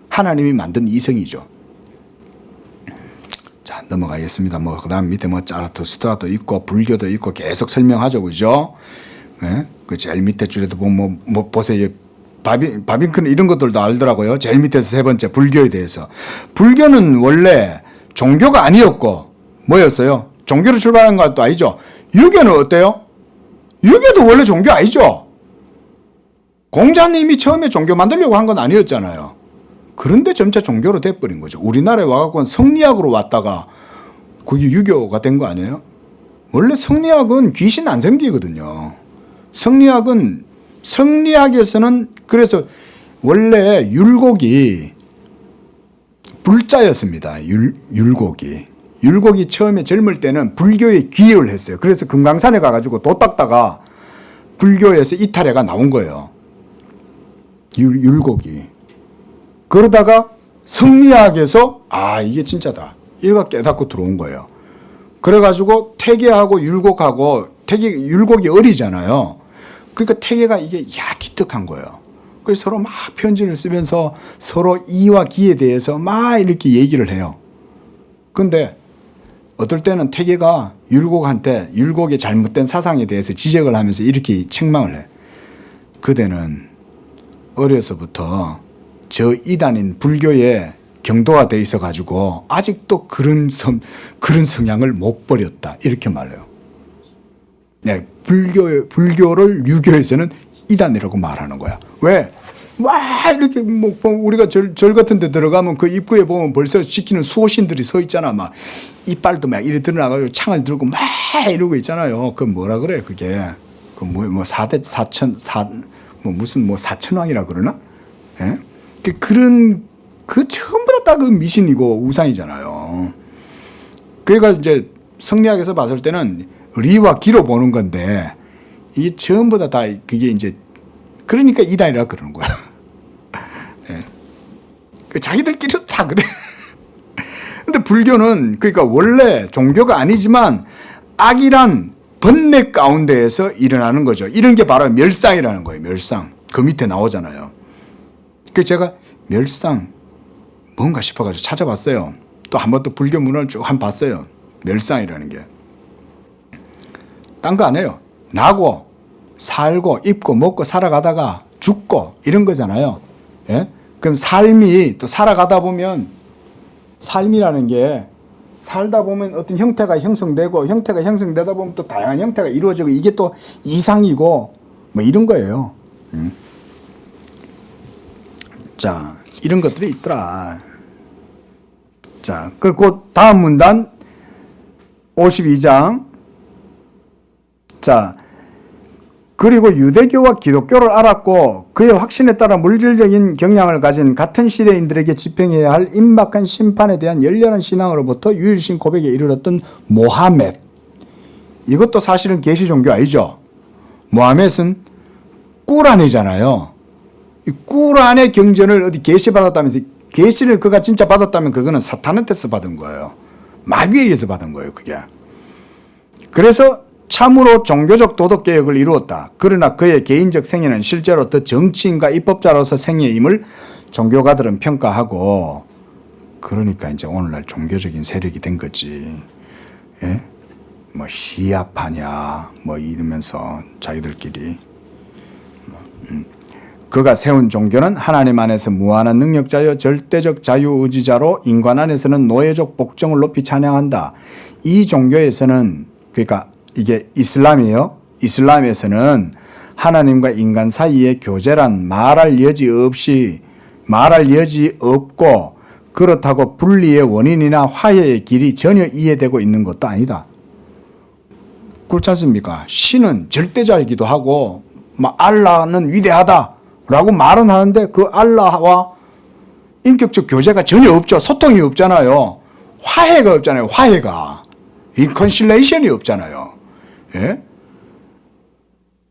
하나님이 만든 이성이죠. 자, 넘어가겠습니다. 그 다음 밑에 자라투스트라도 있고 불교도 있고 계속 설명하죠. 그죠? 네? 그 제일 밑에 줄에도 보면 보세요. 바빙크는 이런 것들도 알더라고요. 제일 밑에서 세 번째 불교에 대해서. 불교는 원래 종교가 아니었고 뭐였어요? 종교로 출발한 것도 아니죠. 유교는 어때요? 유교도 원래 종교 아니죠. 공자님이 처음에 종교 만들려고 한 건 아니었잖아요. 그런데 점차 종교로 돼버린 거죠. 우리나라에 와갖고 성리학으로 왔다가 그게 유교가 된 거 아니에요? 원래 성리학은 귀신 안 섬기거든요. 성리학에서는 그래서 원래 율곡이 불자였습니다. 율곡이 처음에 젊을 때는 불교에 귀의를 했어요. 그래서 금강산에 가가지고 도 닦다가 불교에서 이탈해가 나온 거예요. 율곡이. 그러다가 성리학에서 이게 진짜다. 이거 깨닫고 들어온 거예요. 그래가지고 태계하고 율곡하고 율곡이 어리잖아요. 그러니까 태계가 이게 기특한 거예요. 그래서 서로 막 편지를 쓰면서 서로 이와 기에 대해서 막 이렇게 얘기를 해요. 근데 어떨 때는 태계가 율곡한테 율곡의 잘못된 사상에 대해서 지적을 하면서 이렇게 책망을 해. 그대는 어려서부터 저 이단인 불교에 경도가 돼 있어 가지고 아직도 그런 성향을 못 버렸다. 이렇게 말해요. 네, 불교를 유교에서는 이단이라고 말하는 거야. 왜? 와, 이렇게 우리가 절 같은 데 들어가면 그 입구에 보면 벌써 지키는 수호신들이 서 있잖아. 막 이빨도 막 이리 드러나가지고 창을 들고 막 이러고 있잖아요. 그 뭐라 그래, 그게. 무슨 사천왕이라 그러나? 예? 그 전부 다 그 미신이고 우상이잖아요. 그러니까 이제 성리학에서 봤을 때는 리와 기로 보는 건데 이게 전부 다 그게 이제 그러니까 이단이라 그러는 거야. 예. 자기들끼리도 다 그래. 근데 불교는 그러니까 원래 종교가 아니지만 악이란 번뇌 가운데에서 일어나는 거죠. 이런 게 바로 멸상이라는 거예요. 멸상. 그 밑에 나오잖아요. 그래서 제가 멸상 뭔가 싶어가지고 찾아봤어요. 또 한 번 또 불교 문헌을 쭉 한 번 봤어요. 멸상이라는 게. 딴 거 안 해요. 나고 살고 입고 먹고 살아가다가 죽고 이런 거잖아요. 예? 그럼 삶이 또 살아가다 보면 삶이라는 게 살다 보면 어떤 형태가 형성되고 형태가 형성되다 보면 또 다양한 형태가 이루어지고 이게 또 이상이고 뭐 이런 거예요. 자, 이런 것들이 있더라. 자, 그리고 다음 문단 52장. 자, 그리고 유대교와 기독교를 알았고 그의 확신에 따라 물질적인 경향을 가진 같은 시대인들에게 집행해야 할 임박한 심판에 대한 열렬한 신앙으로부터 유일신 고백에 이르렀던 모하멧. 이것도 사실은 계시 종교 아니죠. 모하멧은 꾸란이잖아요. 이 꾸란의 경전을 어디 계시받았다면서, 계시를 그가 진짜 받았다면 그거는 사탄한테서 받은 거예요. 마귀에게서 받은 거예요, 그게. 그래서 참으로 종교적 도덕개혁을 이루었다. 그러나 그의 개인적 생애는 실제로 더 정치인과 입법자로서 생애임을 종교가들은 평가하고, 그러니까 이제 오늘날 종교적인 세력이 된 거지. 예? 뭐 시아파냐 뭐 이러면서 자기들끼리. 그가 세운 종교는 하나님 안에서 무한한 능력자여 절대적 자유의지자로 인간 안에서는 노예적 복종을 높이 찬양한다. 이 종교에서는, 그러니까 이게 이슬람이에요. 이슬람에서는 하나님과 인간 사이의 교제란 말할 여지 없고 그렇다고 분리의 원인이나 화해의 길이 전혀 이해되고 있는 것도 아니다. 그렇지 않습니까? 신은 절대자이기도 하고 알라는 위대하다라고 말은 하는데 그 알라와 인격적 교제가 전혀 없죠. 소통이 없잖아요. 화해가 없잖아요. 화해가. 리컨실레이션이 없잖아요. 예?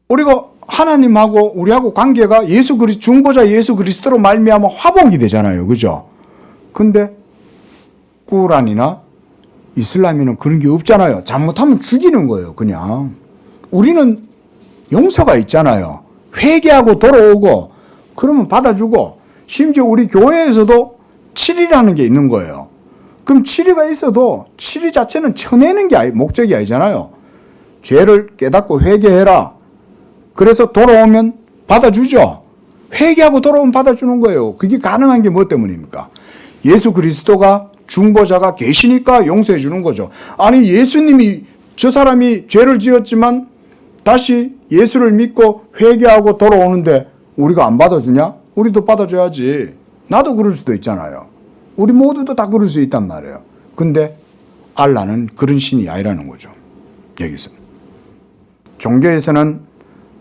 우리가 하나님하고 우리하고 관계가 중보자 예수 그리스도로 말미암아 화복이 되잖아요. 그죠? 근데 꾸란이나 이슬람에는 그런 게 없잖아요. 잘못하면 죽이는 거예요, 그냥. 우리는 용서가 있잖아요. 회개하고 돌아오고 그러면 받아주고, 심지어 우리 교회에서도 7이라는 게 있는 거예요. 그럼 7위가 있어도 7위 자체는 쳐내는 게 목적이 아니잖아요. 죄를 깨닫고 회개해라. 그래서 돌아오면 받아주죠. 회개하고 돌아오면 받아주는 거예요. 그게 가능한 게 뭐 때문입니까? 예수 그리스도가 중보자가 계시니까 용서해 주는 거죠. 아니, 예수님이, 저 사람이 죄를 지었지만 다시 예수를 믿고 회개하고 돌아오는데 우리가 안 받아주냐? 우리도 받아줘야지. 나도 그럴 수도 있잖아요. 우리 모두도 다 그럴 수 있단 말이에요. 근데 알라는 그런 신이 아니라는 거죠. 여기서 종교에서는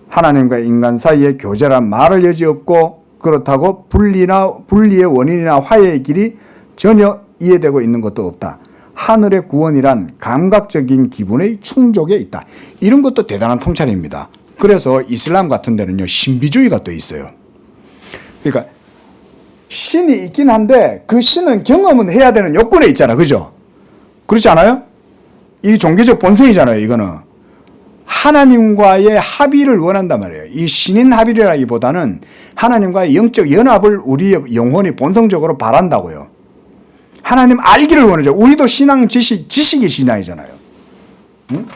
하나님과 인간 사이의 교제란 말할 여지 없고, 그렇다고 분리의 원인이나 화해의 길이 전혀 이해되고 있는 것도 없다. 하늘의 구원이란 감각적인 기분의 충족에 있다. 이런 것도 대단한 통찰입니다. 그래서 이슬람 같은 데는요, 신비주의가 또 있어요. 그러니까 신이 있긴 한데 그 신은 경험은 해야 되는 요건에 있잖아. 그죠? 그렇지 않아요? 이 종교적 본성이잖아요, 이거는. 하나님과의 합의를 원한단 말이에요. 이 신인 합의라기보다는 하나님과의 영적 연합을 우리의 영혼이 본성적으로 바란다고요. 하나님 알기를 원하죠. 우리도 신앙 지식이 신앙이잖아요. 응?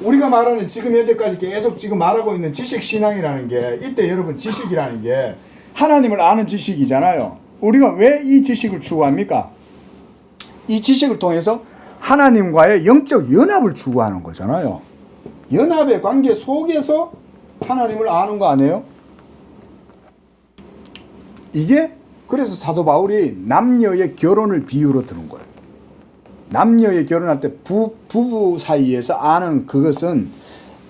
우리가 말하는 지금 현재까지 계속 지금 말하고 있는 지식 신앙이라는 게, 이때 여러분 지식이라는 게 하나님을 아는 지식이잖아요. 우리가 왜 이 지식을 추구합니까? 이 지식을 통해서 하나님과의 영적 연합을 추구하는 거잖아요. 연합의 관계 속에서 하나님을 아는 거 아니에요? 이게 그래서 사도 바울이 남녀의 결혼을 비유로 드는 거예요. 남녀의 결혼할 때 부부 사이에서 아는 그것은,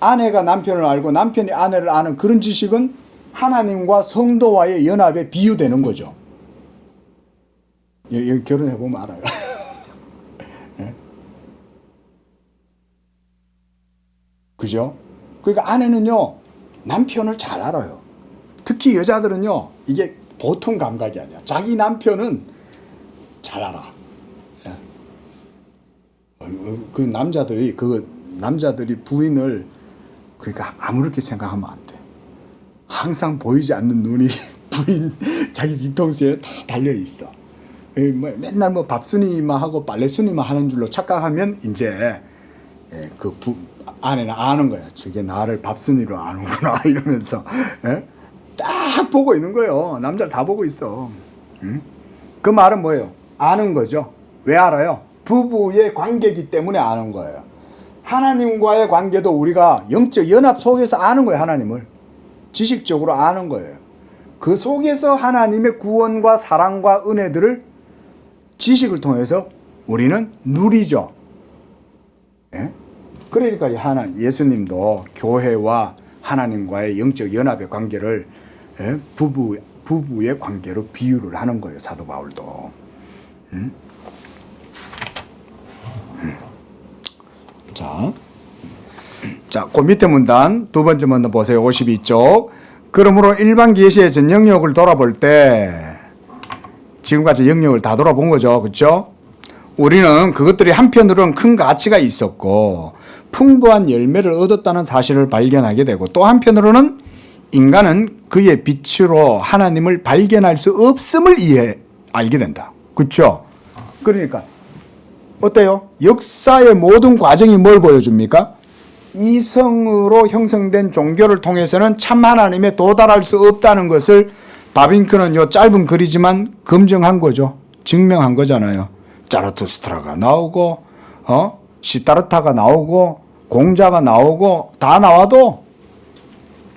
아내가 남편을 알고 남편이 아내를 아는 그런 지식은 하나님과 성도와의 연합에 비유되는 거죠. 여기 결혼해보면 알아요. 네? 그죠? 그러니까 아내는요, 남편을 잘 알아요. 특히 여자들은요, 이게 보통 감각이 아니야. 자기 남편은 잘 알아. 그 남자들이 부인을, 그러니까 아무렇게 생각하면 안 돼. 항상 보이지 않는 눈이 부인 자기 뒤통수에 다 달려 있어. 맨날 뭐 밥순이만 하고 빨래순이만 하는 줄로 착각하면 이제 그 아내는 아는 거야. 저게 나를 밥순이로 아는구나 이러면서 딱 보고 있는 거예요. 남자를 다 보고 있어. 그 말은 뭐예요? 아는 거죠. 왜 알아요? 부부의 관계이기 때문에 아는 거예요. 하나님과의 관계도 우리가 영적 연합 속에서 아는 거예요. 하나님을 지식적으로 아는 거예요. 그 속에서 하나님의 구원과 사랑과 은혜들을 지식을 통해서 우리는 누리죠. 예? 그러니까 예수님도 교회와 하나님과의 영적 연합의 관계를 부부의 관계로 비유를 하는 거예요. 사도 바울도. 자, 그 밑에 문단 두 번째 문단 보세요. 52쪽. 그러므로 일반 계시의 전 영역을 돌아볼 때, 지금까지 영역을 다 돌아본 거죠. 그렇죠? 우리는 그것들이 한편으로는 큰 가치가 있었고 풍부한 열매를 얻었다는 사실을 발견하게 되고, 또 한편으로는 인간은 그의 빛으로 하나님을 발견할 수 없음을 알게 된다. 그렇죠? 그러니까 어때요? 역사의 모든 과정이 뭘 보여줍니까? 이성으로 형성된 종교를 통해서는 참 하나님에 도달할 수 없다는 것을 바빙크는 요 짧은 글이지만 검증한 거죠. 증명한 거잖아요. 자라투스트라가 나오고 시타르타가 나오고 공자가 나오고 다 나와도,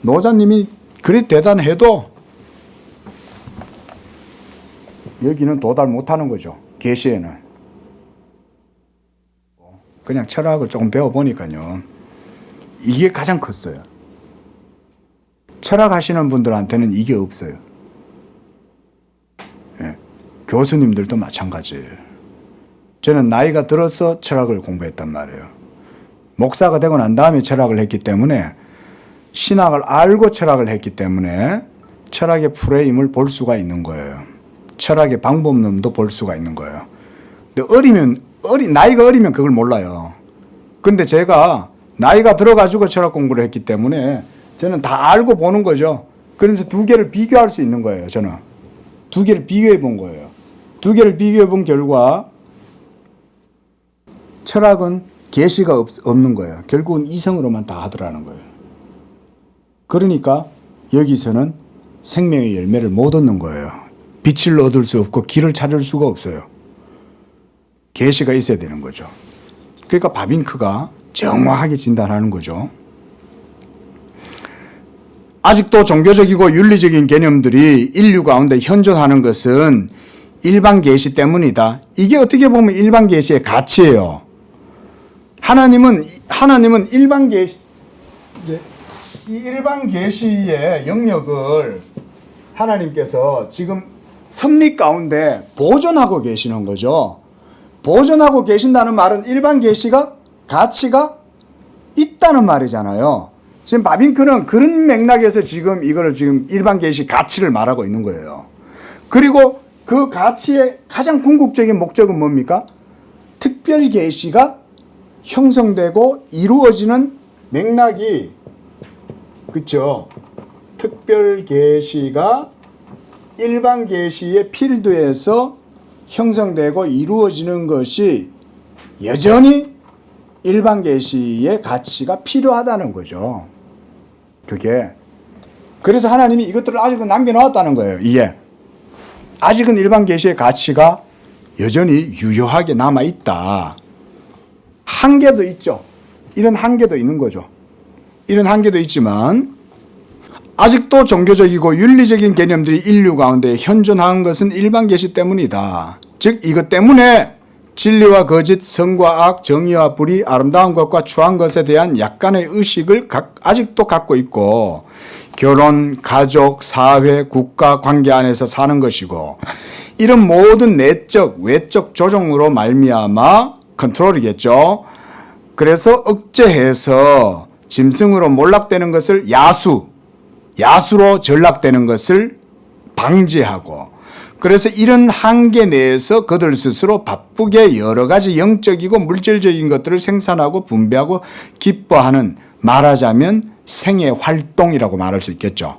노자님이 그리 대단해도 여기는 도달 못하는 거죠. 계시에는. 그냥 철학을 조금 배워보니까요, 이게 가장 컸어요. 철학 하시는 분들한테는 이게 없어요. 예. 교수님들도 마찬가지예요. 저는 나이가 들어서 철학을 공부했단 말이에요. 목사가 되고 난 다음에 철학을 했기 때문에, 신학을 알고 철학을 했기 때문에 철학의 프레임을 볼 수가 있는 거예요. 철학의 방법론도 볼 수가 있는 거예요. 근데 나이가 어리면 그걸 몰라요. 근데 제가 나이가 들어가지고 철학 공부를 했기 때문에 저는 다 알고 보는 거죠. 그러면서 두 개를 비교할 수 있는 거예요. 저는 두 개를 비교해 본 거예요. 두 개를 비교해 본 결과 철학은 계시가 없는 거예요. 결국은 이성으로만 다 하더라는 거예요. 그러니까 여기서는 생명의 열매를 못 얻는 거예요. 빛을 얻을 수 없고 길을 찾을 수가 없어요. 계시가 있어야 되는 거죠. 그러니까 바빙크가 정확하게 진단하는 거죠. 아직도 종교적이고 윤리적인 개념들이 인류 가운데 현존하는 것은 일반 계시 때문이다. 이게 어떻게 보면 일반 계시의 가치예요. 하나님은 일반 계시, 이 일반 계시의 영역을 하나님께서 지금 섭리 가운데 보존하고 계시는 거죠. 보존하고 계신다는 말은 일반 계시가 가치가 있다는 말이잖아요. 지금 바빙크는 그런 맥락에서 지금 이거를 지금 일반 계시 가치를 말하고 있는 거예요. 그리고 그 가치의 가장 궁극적인 목적은 뭡니까? 특별 계시가 형성되고 이루어지는 맥락이, 그렇죠? 특별 계시가 일반 계시의 필드에서 형성되고 이루어지는 것이 여전히 일반 계시의 가치가 필요하다는 거죠. 그게. 그래서 하나님이 이것들을 아직은 남겨놓았다는 거예요. 이게. 아직은 일반 계시의 가치가 여전히 유효하게 남아있다. 한계도 있죠. 이런 한계도 있는 거죠. 이런 한계도 있지만 아직도 종교적이고 윤리적인 개념들이 인류 가운데 현존한 것은 일반 계시 때문이다. 즉 이것 때문에 진리와 거짓, 선과 악, 정의와 불의, 아름다운 것과 추한 것에 대한 약간의 의식을 아직도 갖고 있고 결혼, 가족, 사회, 국가 관계 안에서 사는 것이고 이런 모든 내적, 외적 조종으로 말미암아 컨트롤이겠죠. 그래서 억제해서 짐승으로 몰락되는 것을 야수로 전락되는 것을 방지하고 그래서 이런 한계 내에서 그들 스스로 바쁘게 여러 가지 영적이고 물질적인 것들을 생산하고 분배하고 기뻐하는 말하자면 생애 활동이라고 말할 수 있겠죠.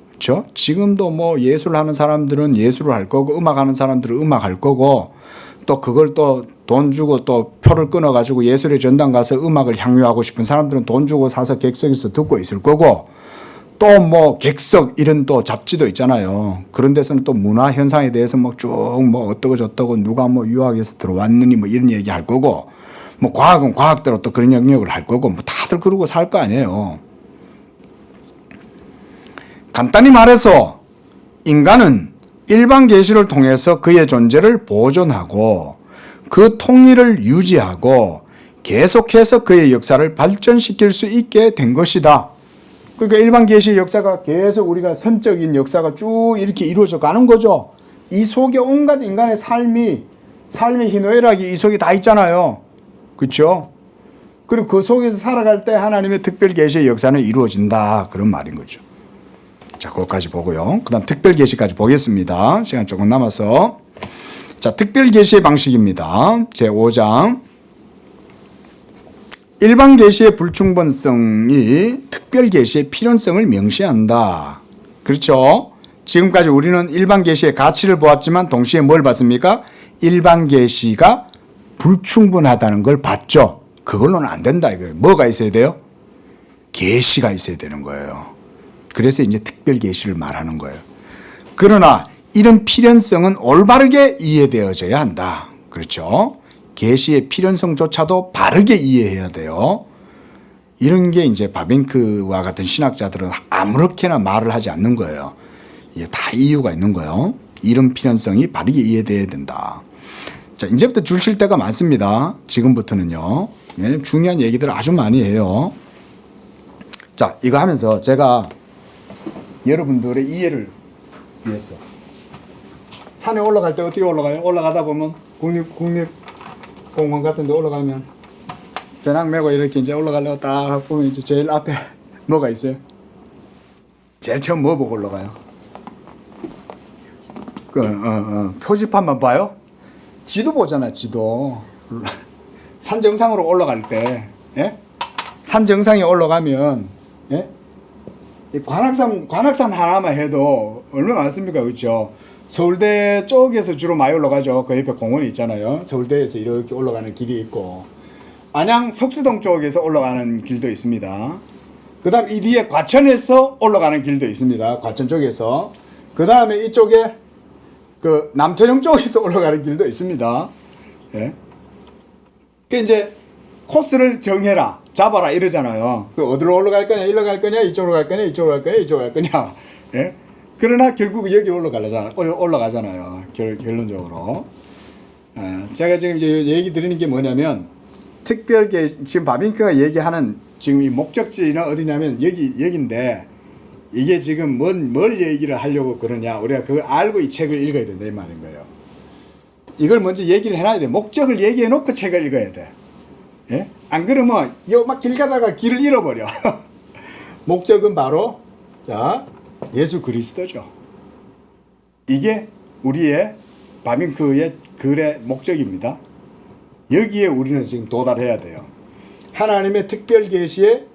그렇죠? 지금도 뭐 예술하는 사람들은 예술을 할 거고 음악하는 사람들은 음악할 거고 또 그걸 또 돈 주고 또 표를 끊어가지고 예술의 전당 가서 음악을 향유하고 싶은 사람들은 돈 주고 사서 객석에서 듣고 있을 거고 또 뭐 객석 이런 또 잡지도 있잖아요. 그런 데서는 또 문화 현상에 대해서 뭐 쭉 뭐 어떠고 저떠고 누가 뭐 유학에서 들어왔느니 뭐 이런 얘기 할 거고 뭐 과학은 과학대로 또 그런 영역을 할 거고 뭐 다들 그러고 살 거 아니에요. 간단히 말해서 인간은 일반 계시를 통해서 그의 존재를 보존하고 그 통일을 유지하고 계속해서 그의 역사를 발전시킬 수 있게 된 것이다. 그러니까 일반 계시의 역사가 계속 우리가 선적인 역사가 쭉 이렇게 이루어져 가는 거죠. 이 속에 온갖 인간의 삶의 희노애락이 이 속에 다 있잖아요. 그렇죠? 그리고 그 속에서 살아갈 때 하나님의 특별 계시의 역사는 이루어진다. 그런 말인 거죠. 자, 그것까지 보고요. 그 다음 특별 계시까지 보겠습니다. 시간 조금 남아서. 자, 특별 계시의 방식입니다. 제5장. 일반 계시의 불충분성이 특별 계시의 필연성을 명시한다. 그렇죠? 지금까지 우리는 일반 계시의 가치를 보았지만 동시에 뭘 봤습니까? 일반 계시가 불충분하다는 걸 봤죠. 그걸로는 안 된다 이거예요. 뭐가 있어야 돼요? 계시가 있어야 되는 거예요. 그래서 이제 특별 계시를 말하는 거예요. 그러나 이런 필연성은 올바르게 이해되어져야 한다. 그렇죠? 계시의 필연성조차도 바르게 이해해야 돼요. 이런 게 이제 바빙크와 같은 신학자들은 아무렇게나 말을 하지 않는 거예요. 이게 다 이유가 있는 거예요. 이런 필연성이 바르게 이해돼야 된다. 자, 이제부터 줄 쉴 때가 많습니다. 지금부터는요. 왜냐면 중요한 얘기들을 아주 많이 해요. 자, 이거 하면서 제가 여러분들의 이해를 위해서 산에 올라갈 때 어떻게 올라가요? 올라가다 보면 국립공원 같은 데 올라가면 배낭 메고 이렇게 이제 올라가려고 딱 보면 이제 제일 앞에 뭐가 있어요? 제일 처음 뭐 보고 올라가요? 표지판만 봐요? 지도 보잖아, 지도. 산 정상으로 올라갈 때, 예? 산 정상에 올라가면, 예? 이 관악산 하나만 해도 얼마나 많습니까? 그렇죠? 서울대 쪽에서 주로 많이 올라가죠. 그 옆에 공원이 있잖아요. 서울대에서 이렇게 올라가는 길이 있고, 안양 석수동 쪽에서 올라가는 길도 있습니다. 그 다음 이 뒤에 과천에서 올라가는 길도 있습니다. 과천 쪽에서. 그 다음에 이쪽에 그 남태령 쪽에서 올라가는 길도 있습니다. 예. 그 이제 코스를 정해라, 잡아라 이러잖아요. 그 어디로 올라갈 거냐, 이리로 갈 거냐, 이쪽으로 갈 거냐, 이쪽으로 갈 거냐, 이쪽으로 갈 거냐. 예. 그러나 결국 여기 올라가잖아요. 결론적으로. 제가 지금 이제 얘기 드리는 게 뭐냐면, 지금 바빙크가 얘기하는 지금 이 목적지는 어디냐면 여기인데, 이게 지금 뭘 얘기를 하려고 그러냐, 우리가 그걸 알고 이 책을 읽어야 된다 이 말인 거예요. 이걸 먼저 얘기를 해놔야 돼. 목적을 얘기해 놓고 책을 읽어야 돼. 예? 안 그러면 막 길 가다가 길을 잃어버려. 목적은 바로 자 예수 그리스도죠. 이게 우리의 바빙크의 글의 목적입니다. 여기에 우리는 지금 도달해야 돼요. 하나님의 특별 계시의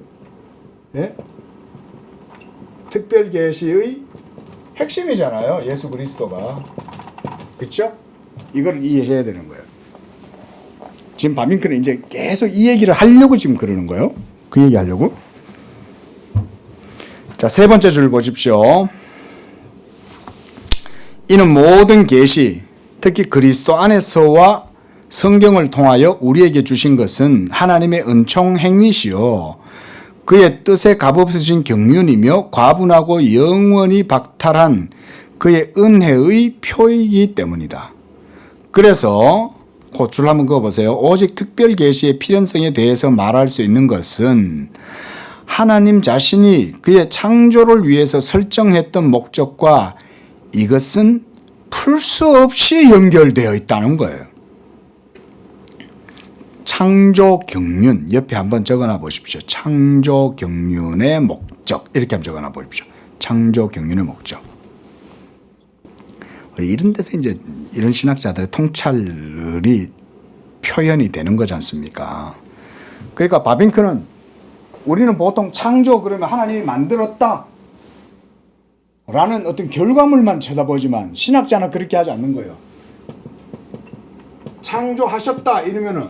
특별 계시의 핵심이잖아요. 예수 그리스도가. 그렇죠? 이걸 이해해야 되는 거예요. 지금 바빙크는 이제 계속 이 얘기를 하려고 지금 그러는 거예요. 그 얘기 하려고. 자, 세 번째 줄 보십시오. 이는 모든 계시, 특히 그리스도 안에서와 성경을 통하여 우리에게 주신 것은 하나님의 은총 행위시요 그의 뜻에 값없으신 경륜이며 과분하고 영원히 박탈한 그의 은혜의 표이기 때문이다. 그래서 줄 한번 그어보세요. 오직 특별 계시의 필연성에 대해서 말할 수 있는 것은 하나님 자신이 그의 창조를 위해서 설정했던 목적과 이것은 풀 수 없이 연결되어 있다는 거예요. 창조 경륜 옆에 한번 적어놔 보십시오. 창조 경륜의 목적 이렇게 한번 적어놔 보십시오. 창조 경륜의 목적. 이런 데서 이제 이런 신학자들의 통찰이 표현이 되는 거지 않습니까? 그러니까 바빙크는 우리는 보통 창조 그러면 하나님이 만들었다 라는 어떤 결과물만 쳐다보지만 신학자는 그렇게 하지 않는 거예요. 창조하셨다 이러면은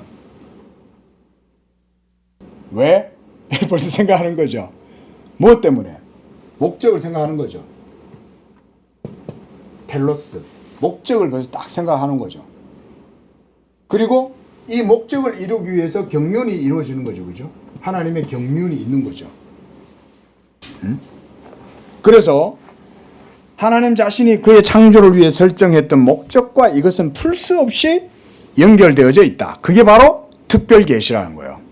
왜? 벌써 생각하는 거죠. 무엇 때문에? 목적을 생각하는 거죠. 텔로스. 목적을 벌써 딱 생각하는 거죠. 그리고 이 목적을 이루기 위해서 경륜이 이루어지는 거죠. 그죠? 하나님의 경륜이 있는 거죠. 그래서 하나님 자신이 그의 창조를 위해 설정했던 목적과 이것은 풀 수 없이 연결되어져 있다. 그게 바로 특별 계시라는 거예요.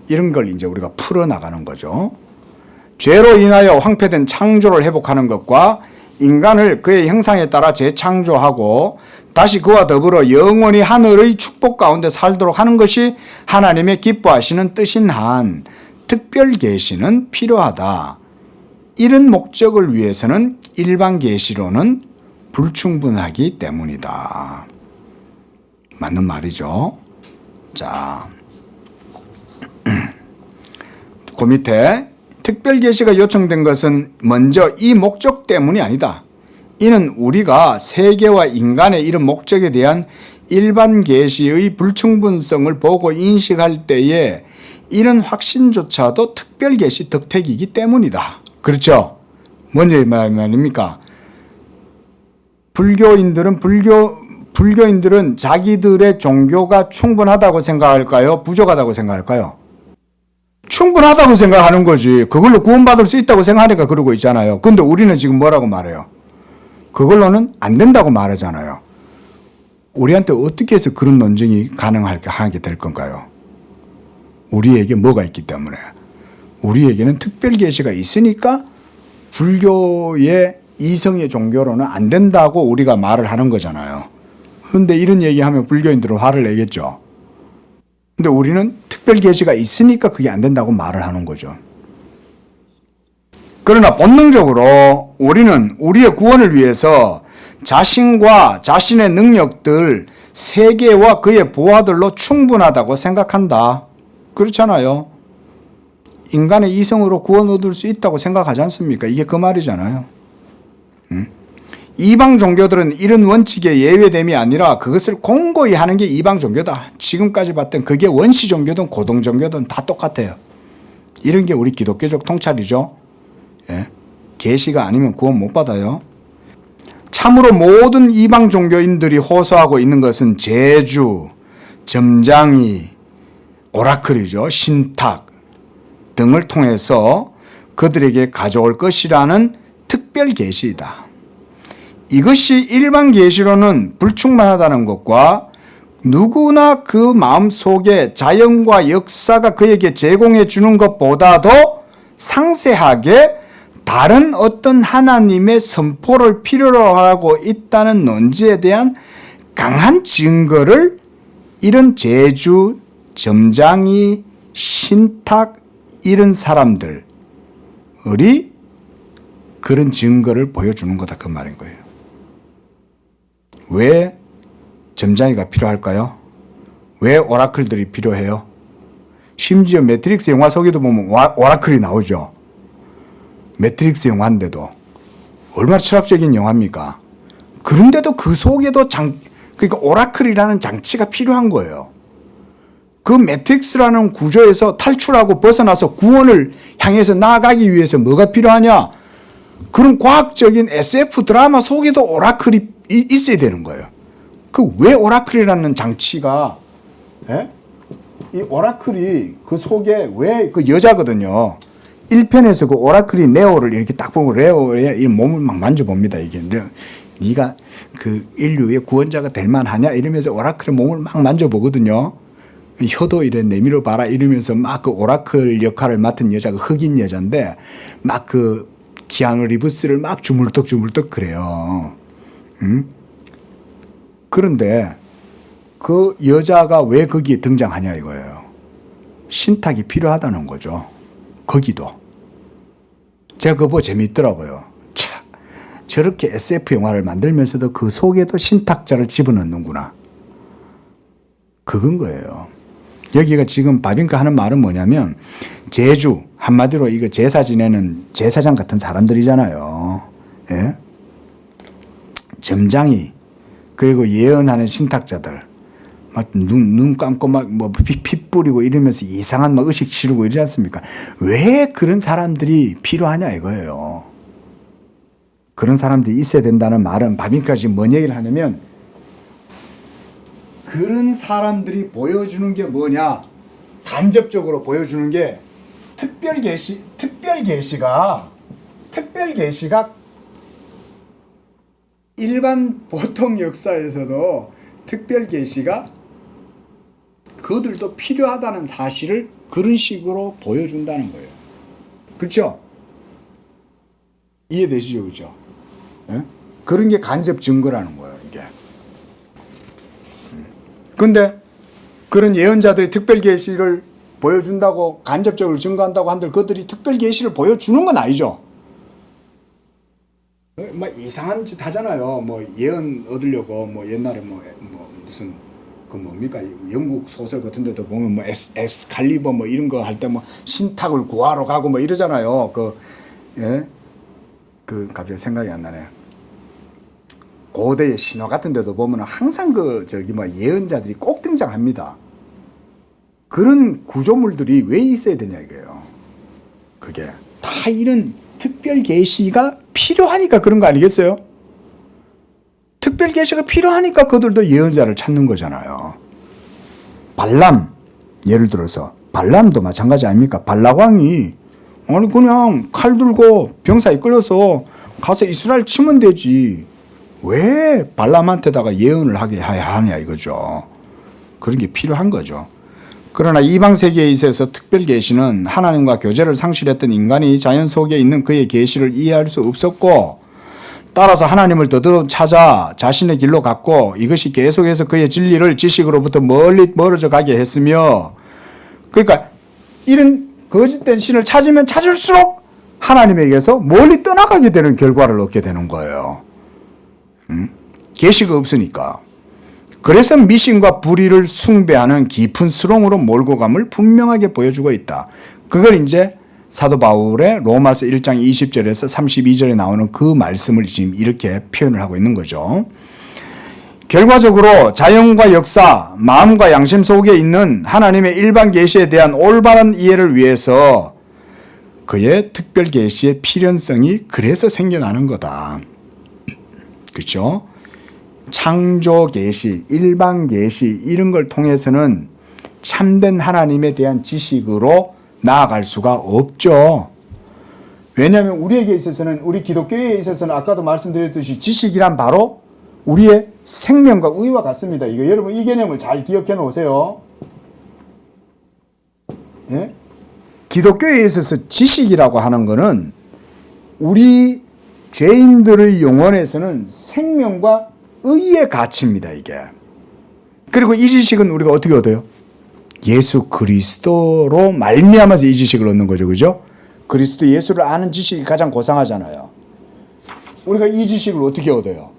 이런 걸 이제 우리가 풀어나가는 거죠. 죄로 인하여 황폐된 창조를 회복하는 것과 인간을 그의 형상에 따라 재창조하고 다시 그와 더불어 영원히 하늘의 축복 가운데 살도록 하는 것이 하나님의 기뻐하시는 뜻인 한 특별 계시는 필요하다. 이런 목적을 위해서는 일반 계시로는 불충분하기 때문이다. 맞는 말이죠. 자, 그 밑에 특별 계시가 요청된 것은 먼저 이 목적 때문이 아니다. 이는 우리가 세계와 인간의 이런 목적에 대한 일반 계시의 불충분성을 보고 인식할 때에 이런 확신조차도 특별 계시 덕택이기 때문이다. 그렇죠? 뭔 말입니까? 불교인들은 자기들의 종교가 충분하다고 생각할까요? 부족하다고 생각할까요? 충분하다고 생각하는 거지. 그걸로 구원받을 수 있다고 생각하니까 그러고 있잖아요. 근데 우리는 지금 뭐라고 말해요? 그걸로는 안 된다고 말하잖아요. 우리한테 어떻게 해서 그런 논쟁이 가능하게 될 건가요? 우리에게 뭐가 있기 때문에. 우리에게는 특별 계시가 있으니까 불교의 이성의 종교로는 안 된다고 우리가 말을 하는 거잖아요. 근데 이런 얘기하면 불교인들은 화를 내겠죠. 근데 우리는 특별 계시가 있으니까 그게 안 된다고 말을 하는 거죠. 그러나 본능적으로 우리는 우리의 구원을 위해서 자신과 자신의 능력들, 세계와 그의 보화들로 충분하다고 생각한다. 그렇잖아요. 인간의 이성으로 구원 얻을 수 있다고 생각하지 않습니까? 이게 그 말이잖아요. 이방 종교들은 이런 원칙에 예외됨이 아니라 그것을 공고히 하는 게 이방 종교다. 지금까지 봤던 그게 원시 종교든 고등 종교든 다 똑같아요. 이런 게 우리 기독교적 통찰이죠. 예. 계시가 아니면 구원 못 받아요. 참으로 모든 이방 종교인들이 호소하고 있는 것은 제주, 점장이, 오라클이죠. 신탁 등을 통해서 그들에게 가져올 것이라는 특별 계시이다. 이것이 일반 계시로는 불충만하다는 것과 누구나 그 마음속에 자연과 역사가 그에게 제공해 주는 것보다도 상세하게 다른 어떤 하나님의 선포를 필요로 하고 있다는 논지에 대한 강한 증거를 이런 제주, 점장이, 신탁 이런 사람들이 그런 증거를 보여주는 거다 그 말인 거예요. 왜 점장이가 필요할까요? 왜 오라클들이 필요해요? 심지어 매트릭스 영화 속에도 보면 오라클이 나오죠. 매트릭스 영화인데도 얼마나 철학적인 영화입니까? 그런데도 그 속에도 그러니까 오라클이라는 장치가 필요한 거예요. 그 매트릭스라는 구조에서 탈출하고 벗어나서 구원을 향해서 나아가기 위해서 뭐가 필요하냐? 그런 과학적인 SF 드라마 속에도 오라클이 있어야 되는 거예요. 그 왜 오라클이라는 장치가, 예? 이 오라클이 그 속에 왜 그 여자거든요. 1편에서 그 오라클이 네오를 이렇게 딱 보고 레오의 이 몸을 막 만져봅니다. 이게 네가 그 인류의 구원자가 될 만하냐 이러면서 오라클의 몸을 막 만져보거든요. 혀도 이래 내밀어 봐라 이러면서 막 그 오라클 역할을 맡은 여자가 흑인 여자인데 막 그 키아누 리브스를 막 주물떡주물떡 그래요. 그런데 그 여자가 왜 거기에 등장하냐 이거예요. 신탁이 필요하다는 거죠. 거기도. 제가 그거 보고 재미있더라고요. 차, 저렇게 SF 영화를 만들면서도 그 속에도 신탁자를 집어넣는구나. 그건 거예요. 여기가 지금 바빙카 하는 말은 뭐냐면 제주, 한마디로 이거 제사 지내는 제사장 같은 사람들이잖아요. 예? 점장이, 그리고 예언하는 신탁자들, 막 눈 감고 막 뭐 피 뿌리고 이러면서 이상한 막 의식 치르고 이러지 않습니까? 왜 그런 사람들이 필요하냐 이거예요. 그런 사람들이 있어야 된다는 말은 바빙카 지금 뭔 얘기를 하냐면 그런 사람들이 보여주는 게 뭐냐? 간접적으로 보여주는 게 특별 계시가 일반 보통 역사에서도 특별 계시가 그들도 필요하다는 사실을 그런 식으로 보여준다는 거예요. 그렇죠? 이해되시죠? 그렇죠? 예? 그런 게 간접 증거라는 거예요. 이게. 근데 그런 예언자들이 특별 계시를 보여준다고 간접적으로 증거한다고 한들 그들이 특별 계시를 보여주는 건 아니죠. 막 이상한 짓 하잖아요. 뭐 예언 얻으려고 뭐 옛날에 뭐 무슨 그 뭡니까 영국 소설 같은 데도 보면 뭐 엑스칼리버 뭐 이런 거 할 때 뭐 신탁을 구하러 가고 뭐 이러잖아요. 그 갑자기 생각이 안 나네. 고대의 신화 같은 데도 보면 항상 그 저기 뭐 예언자들이 꼭 등장합니다. 그런 구조물들이 왜 있어야 되냐 이거예요. 그게 다 이런 특별 계시가 필요하니까 그런 거 아니겠어요? 특별 계시가 필요하니까 그들도 예언자를 찾는 거잖아요. 발람, 예를 들어서 발람도 마찬가지 아닙니까? 발라광이 아니 그냥 칼 들고 병사에 끌려서 가서 이스라엘 치면 되지. 왜 발람한테다가 예언을 하게 하냐 이거죠. 그런 게 필요한 거죠. 그러나 이방 세계에 있어서 특별 계시는 하나님과 교제를 상실했던 인간이 자연 속에 있는 그의 계시를 이해할 수 없었고 따라서 하나님을 더더욱 찾아 자신의 길로 갔고 이것이 계속해서 그의 진리를 지식으로부터 멀리 멀어져 가게 했으며 그러니까 이런 거짓된 신을 찾으면 찾을수록 하나님에게서 멀리 떠나가게 되는 결과를 얻게 되는 거예요. 계시가 없으니까. 그래서 미신과 불의를 숭배하는 깊은 수렁으로 몰고 감을 분명하게 보여주고 있다. 그걸 이제 사도 바울의 로마서 1장 20절에서 32절에 나오는 그 말씀을 지금 이렇게 표현을 하고 있는 거죠. 결과적으로 자연과 역사, 마음과 양심 속에 있는 하나님의 일반 계시에 대한 올바른 이해를 위해서 그의 특별 계시의 필연성이 그래서 생겨나는 거다. 그렇죠? 창조 계시, 일반 계시 이런 걸 통해서는 참된 하나님에 대한 지식으로 나아갈 수가 없죠. 왜냐하면 우리에게 있어서는, 우리 기독교에 있어서는 아까도 말씀드렸듯이 지식이란 바로 우리의 생명과 의와 같습니다. 이거 여러분 이 개념을 잘 기억해 놓으세요. 예? 기독교에 있어서 지식이라고 하는 것은 우리 죄인들의 영혼에서는 생명과 의의 가치입니다. 이게. 그리고 이 지식은 우리가 어떻게 얻어요? 예수 그리스도로 말미암아서 이 지식을 얻는 거죠. 그죠? 그리스도 예수를 아는 지식이 가장 고상하잖아요. 우리가 이 지식을 어떻게 얻어요?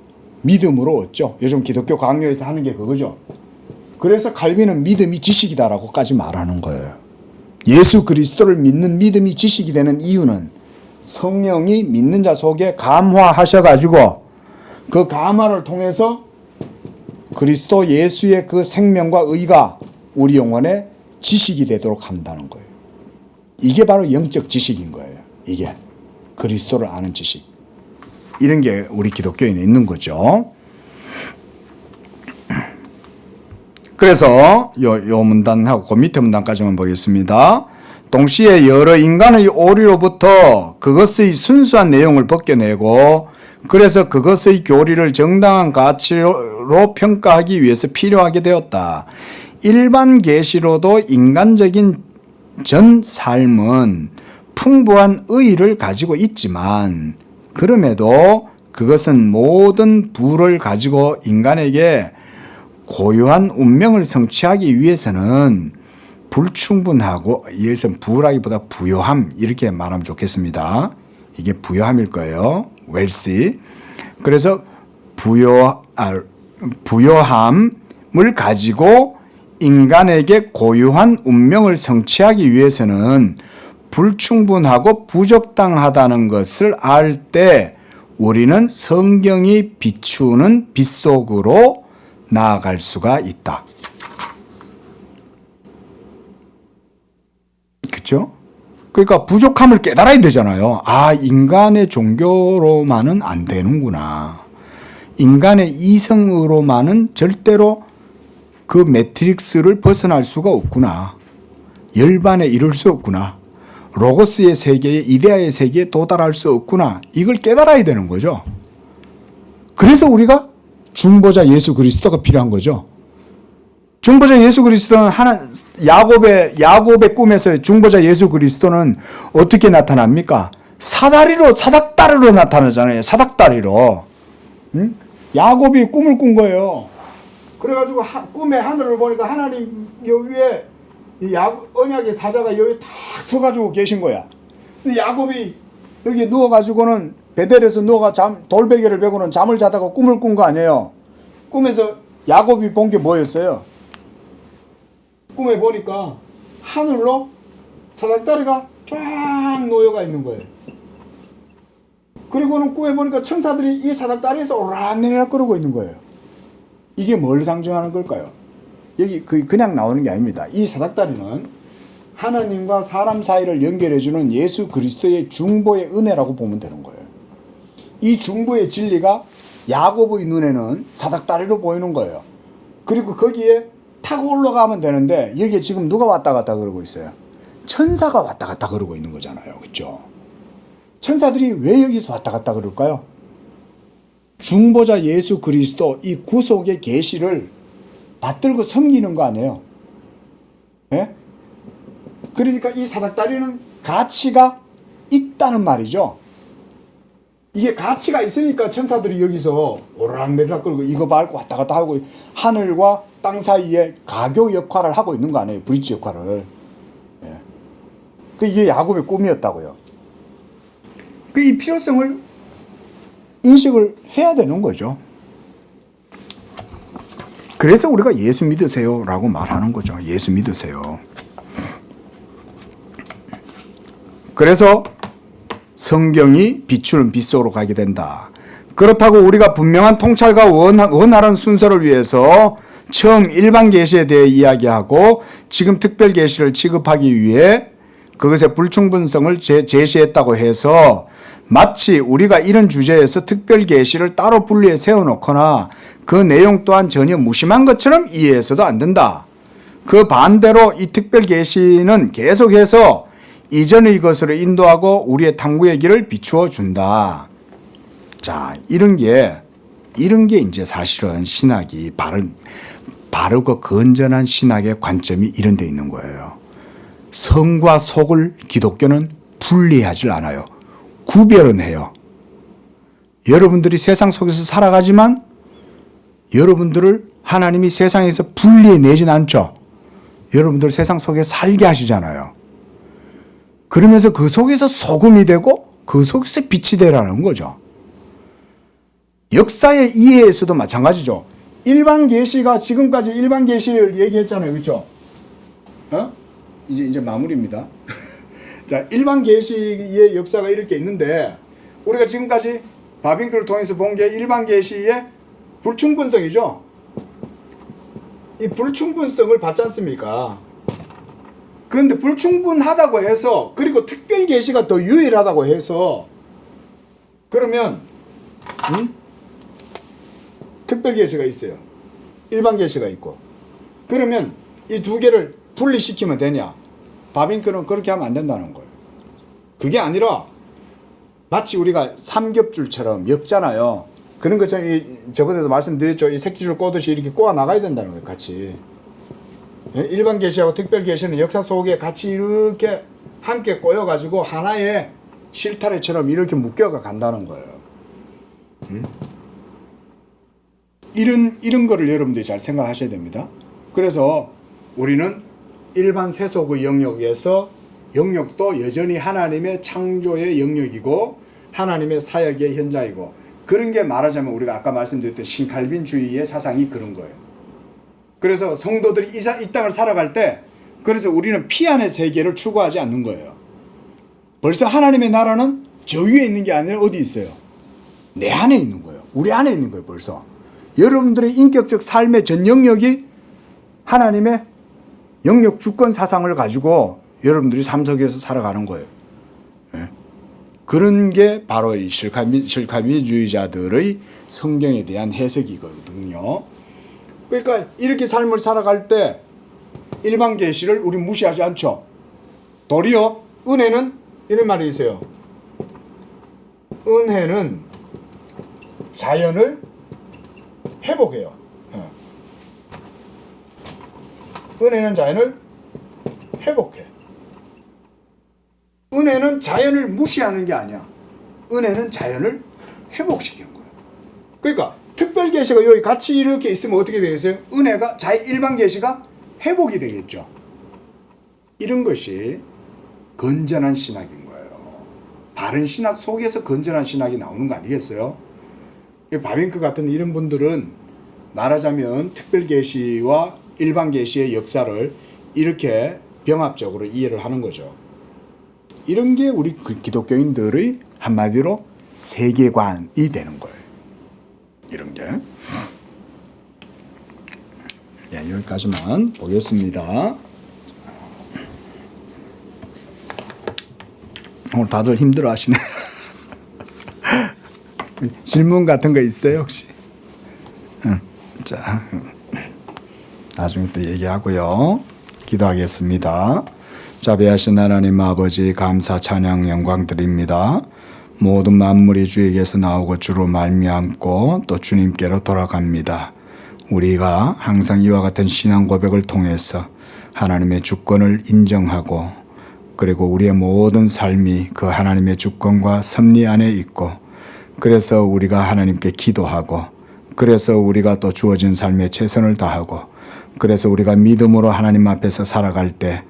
믿음으로 얻죠. 요즘 기독교 강요에서 하는 게 그거죠. 그래서 칼빈은 믿음이 지식이다라고까지 말하는 거예요. 예수 그리스도를 믿는 믿음이 지식이 되는 이유는 성령이 믿는 자 속에 감화하셔가지고 그 감화를 통해서 그리스도 예수의 그 생명과 의가 우리 영혼에 지식이 되도록 한다는 거예요. 이게 바로 영적 지식인 거예요. 이게 그리스도를 아는 지식. 이런 게 우리 기독교인에 있는 거죠. 그래서 요 문단하고 그 밑에 문단까지만 보겠습니다. 동시에 여러 인간의 오류로부터 그것의 순수한 내용을 벗겨내고 그래서 그것의 교리를 정당한 가치로 평가하기 위해서 필요하게 되었다. 일반 계시로도 인간적인 전 삶은 풍부한 의의를 가지고 있지만 그럼에도 그것은 모든 부를 가지고 인간에게 고유한 운명을 성취하기 위해서는 불충분하고, 여기서 부라기보다 부요함 이렇게 말하면 좋겠습니다. 이게 부요함일 거예요. 웰시. 그래서 부요함을 가지고 인간에게 고유한 운명을 성취하기 위해서는 불충분하고 부적당하다는 것을 알 때 우리는 성경이 비추는 빛 속으로 나아갈 수가 있다. 그렇죠? 그러니까 부족함을 깨달아야 되잖아요. 아, 인간의 종교로만은 안 되는구나. 인간의 이성으로만은 절대로 그 매트릭스를 벗어날 수가 없구나. 열반에 이룰 수 없구나. 로고스의 세계에, 이데아의 세계에 도달할 수 없구나. 이걸 깨달아야 되는 거죠. 그래서 우리가 중보자 예수 그리스도가 필요한 거죠. 중보자 예수 그리스도는 야곱의 꿈에서 중보자 예수 그리스도는 어떻게 나타납니까? 사닥다리로 나타나잖아요. 사닥다리로. 응? 야곱이 꿈을 꾼 거예요. 그래가지고 꿈에 하늘을 보니까 하나님 여기에 언약의 사자가 여기 딱 서가지고 계신 거야. 야곱이 여기 누워가지고는 베델에서 돌베개를 베고는 잠을 자다가 꿈을 꾼 거 아니에요. 꿈에서 야곱이 본 게 뭐였어요? 꿈에 보니까 하늘로 사닥다리가 쫙 놓여가 있는 거예요. 그리고는 꿈에 보니까 천사들이 이 사닥다리에서 오락내리락 거리고 있는 거예요. 이게 뭘 상징하는 걸까요? 여기 그냥 나오는 게 아닙니다. 이 사닥다리는 하나님과 사람 사이를 연결해주는 예수 그리스도의 중보의 은혜라고 보면 되는 거예요. 이 중보의 진리가 야곱의 눈에는 사닥다리로 보이는 거예요. 그리고 거기에 타고 올라가면 되는데 여기에 지금 누가 왔다 갔다 그러고 있어요? 천사가 왔다 갔다 그러고 있는 거잖아요. 그렇죠? 천사들이 왜 여기서 왔다 갔다 그럴까요? 중보자 예수 그리스도 이 구속의 계시를 받들고 섬기는 거 아니에요? 예? 그러니까 이 사닥다리는 가치가 있다는 말이죠. 이게 가치가 있으니까 천사들이 여기서 오르락내리락 거리고 이거 밟고 왔다 갔다 하고 하늘과 땅 사이에 가교 역할을 하고 있는 거 아니에요? 브릿지 역할을. 예. 이게 야곱의 꿈이었다고요. 이 필요성을 인식을 해야 되는 거죠. 그래서 우리가 예수 믿으세요라고 말하는 거죠. 예수 믿으세요. 그래서 성경이 비추는 빛 속으로 가게 된다. 그렇다고 우리가 분명한 통찰과 원활한 순서를 위해서 처음 일반 계시에 대해 이야기하고 지금 특별 계시를 취급하기 위해 그것의 불충분성을 제시했다고 해서 마치 우리가 이런 주제에서 특별 계시를 따로 분리해 세워놓거나 그 내용 또한 전혀 무심한 것처럼 이해해서도 안 된다. 그 반대로 이 특별 계시는 계속해서 이전의 것으로 인도하고 우리의 탐구의 길을 비추어 준다. 자, 이런 게 이제 사실은 신학이 바르고 건전한 신학의 관점이 이런 데 있는 거예요. 성과 속을 기독교는 분리하지 않아요. 구별은 해요. 여러분들이 세상 속에서 살아가지만 여러분들을 하나님이 세상에서 분리해내진 않죠. 여러분들 세상 속에 살게 하시잖아요. 그러면서 그 속에서 소금이 되고 그 속에서 빛이 되라는 거죠. 역사의 이해에서도 마찬가지죠. 일반 계시가 지금까지 일반 계시를 얘기했잖아요. 그렇죠? 이제 마무리입니다. 자, 일반 계시의 역사가 이렇게 있는데 우리가 지금까지 바빙크를 통해서 본 게 일반 계시의 불충분성이죠. 이 불충분성을 받지 않습니까? 그런데 불충분하다고 해서 그리고 특별 계시가 더 유일하다고 해서 그러면 특별 계시가 있어요. 일반 계시가 있고. 그러면 이 두 개를 분리시키면 되냐? 바빙크는 그렇게 하면 안 된다는 거예요. 그게 아니라 마치 우리가 삼겹줄처럼 엮잖아요. 그런 것처럼 저번에도 말씀드렸죠. 이 새끼줄 꼬듯이 이렇게 꼬아 나가야 된다는 거예요. 같이. 일반 계시하고 특별 계시는 역사 속에 같이 이렇게 함께 꼬여가지고 하나의 실타래처럼 이렇게 묶여가 간다는 거예요. 이런 거를 여러분들이 잘 생각하셔야 됩니다. 그래서 우리는 일반 세속의 영역에서 영역도 여전히 하나님의 창조의 영역이고 하나님의 사역의 현장이고 그런 게 말하자면 우리가 아까 말씀드렸던 신칼빈주의의 사상이 그런 거예요. 그래서 성도들이 이 땅을 살아갈 때 그래서 우리는 피 안의 세계를 추구하지 않는 거예요. 벌써 하나님의 나라는 저 위에 있는 게 아니라 어디 있어요? 내 안에 있는 거예요. 우리 안에 있는 거예요. 벌써. 여러분들의 인격적 삶의 전 영역이 하나님의 영역 주권 사상을 가지고 여러분들이 삶 속에서 살아가는 거예요. 네. 그런 게 바로 이 실카미주의자들의 성경에 대한 해석이거든요. 그러니까 이렇게 삶을 살아갈 때 일반 계시를 우리 무시하지 않죠. 도리어 은혜는 이런 말이 있어요. 은혜는 자연을 회복해요. 은혜는 자연을 회복해. 은혜는 자연을 무시하는 게 아니야. 은혜는 자연을 회복시키는 거예요. 그러니까 특별 계시가 여기 같이 이렇게 있으면 어떻게 되겠어요? 은혜가 일반 계시가 회복이 되겠죠. 이런 것이 건전한 신학인 거예요. 바른 신학 속에서 건전한 신학이 나오는 거 아니겠어요? 바빙크 같은 이런 분들은 말하자면 특별 계시와 일반 계시의 역사를 이렇게 병합적으로 이해를 하는 거죠. 이런 게 우리 기독교인들의 한마디로 세계관이 되는 거예요. 이런 게. 네, 여기까지만 보겠습니다. 오늘 다들 힘들어 하시네. 질문 같은 거 있어요, 혹시? 자, 나중에 또 얘기하고요. 기도하겠습니다. 자비하신 하나님 아버지 감사 찬양 영광 드립니다. 모든 만물이 주에게서 나오고 주로 말미암고 또 주님께로 돌아갑니다. 우리가 항상 이와 같은 신앙 고백을 통해서 하나님의 주권을 인정하고 그리고 우리의 모든 삶이 그 하나님의 주권과 섭리 안에 있고 그래서 우리가 하나님께 기도하고 그래서 우리가 또 주어진 삶에 최선을 다하고 그래서 우리가 믿음으로 하나님 앞에서 살아갈 때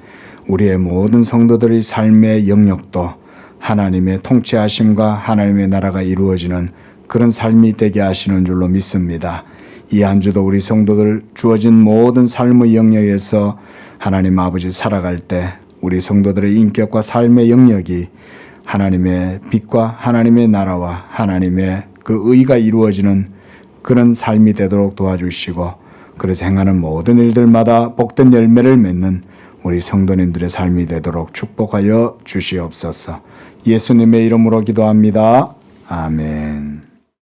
우리의 모든 성도들의 삶의 영역도 하나님의 통치하심과 하나님의 나라가 이루어지는 그런 삶이 되게 하시는 줄로 믿습니다. 이 한 주도 우리 성도들 주어진 모든 삶의 영역에서 하나님 아버지 살아갈 때 우리 성도들의 인격과 삶의 영역이 하나님의 빛과 하나님의 나라와 하나님의 그 의가 이루어지는 그런 삶이 되도록 도와주시고, 그래서 행하는 모든 일들마다 복된 열매를 맺는 우리 성도님들의 삶이 되도록 축복하여 주시옵소서. 예수님의 이름으로 기도합니다. 아멘.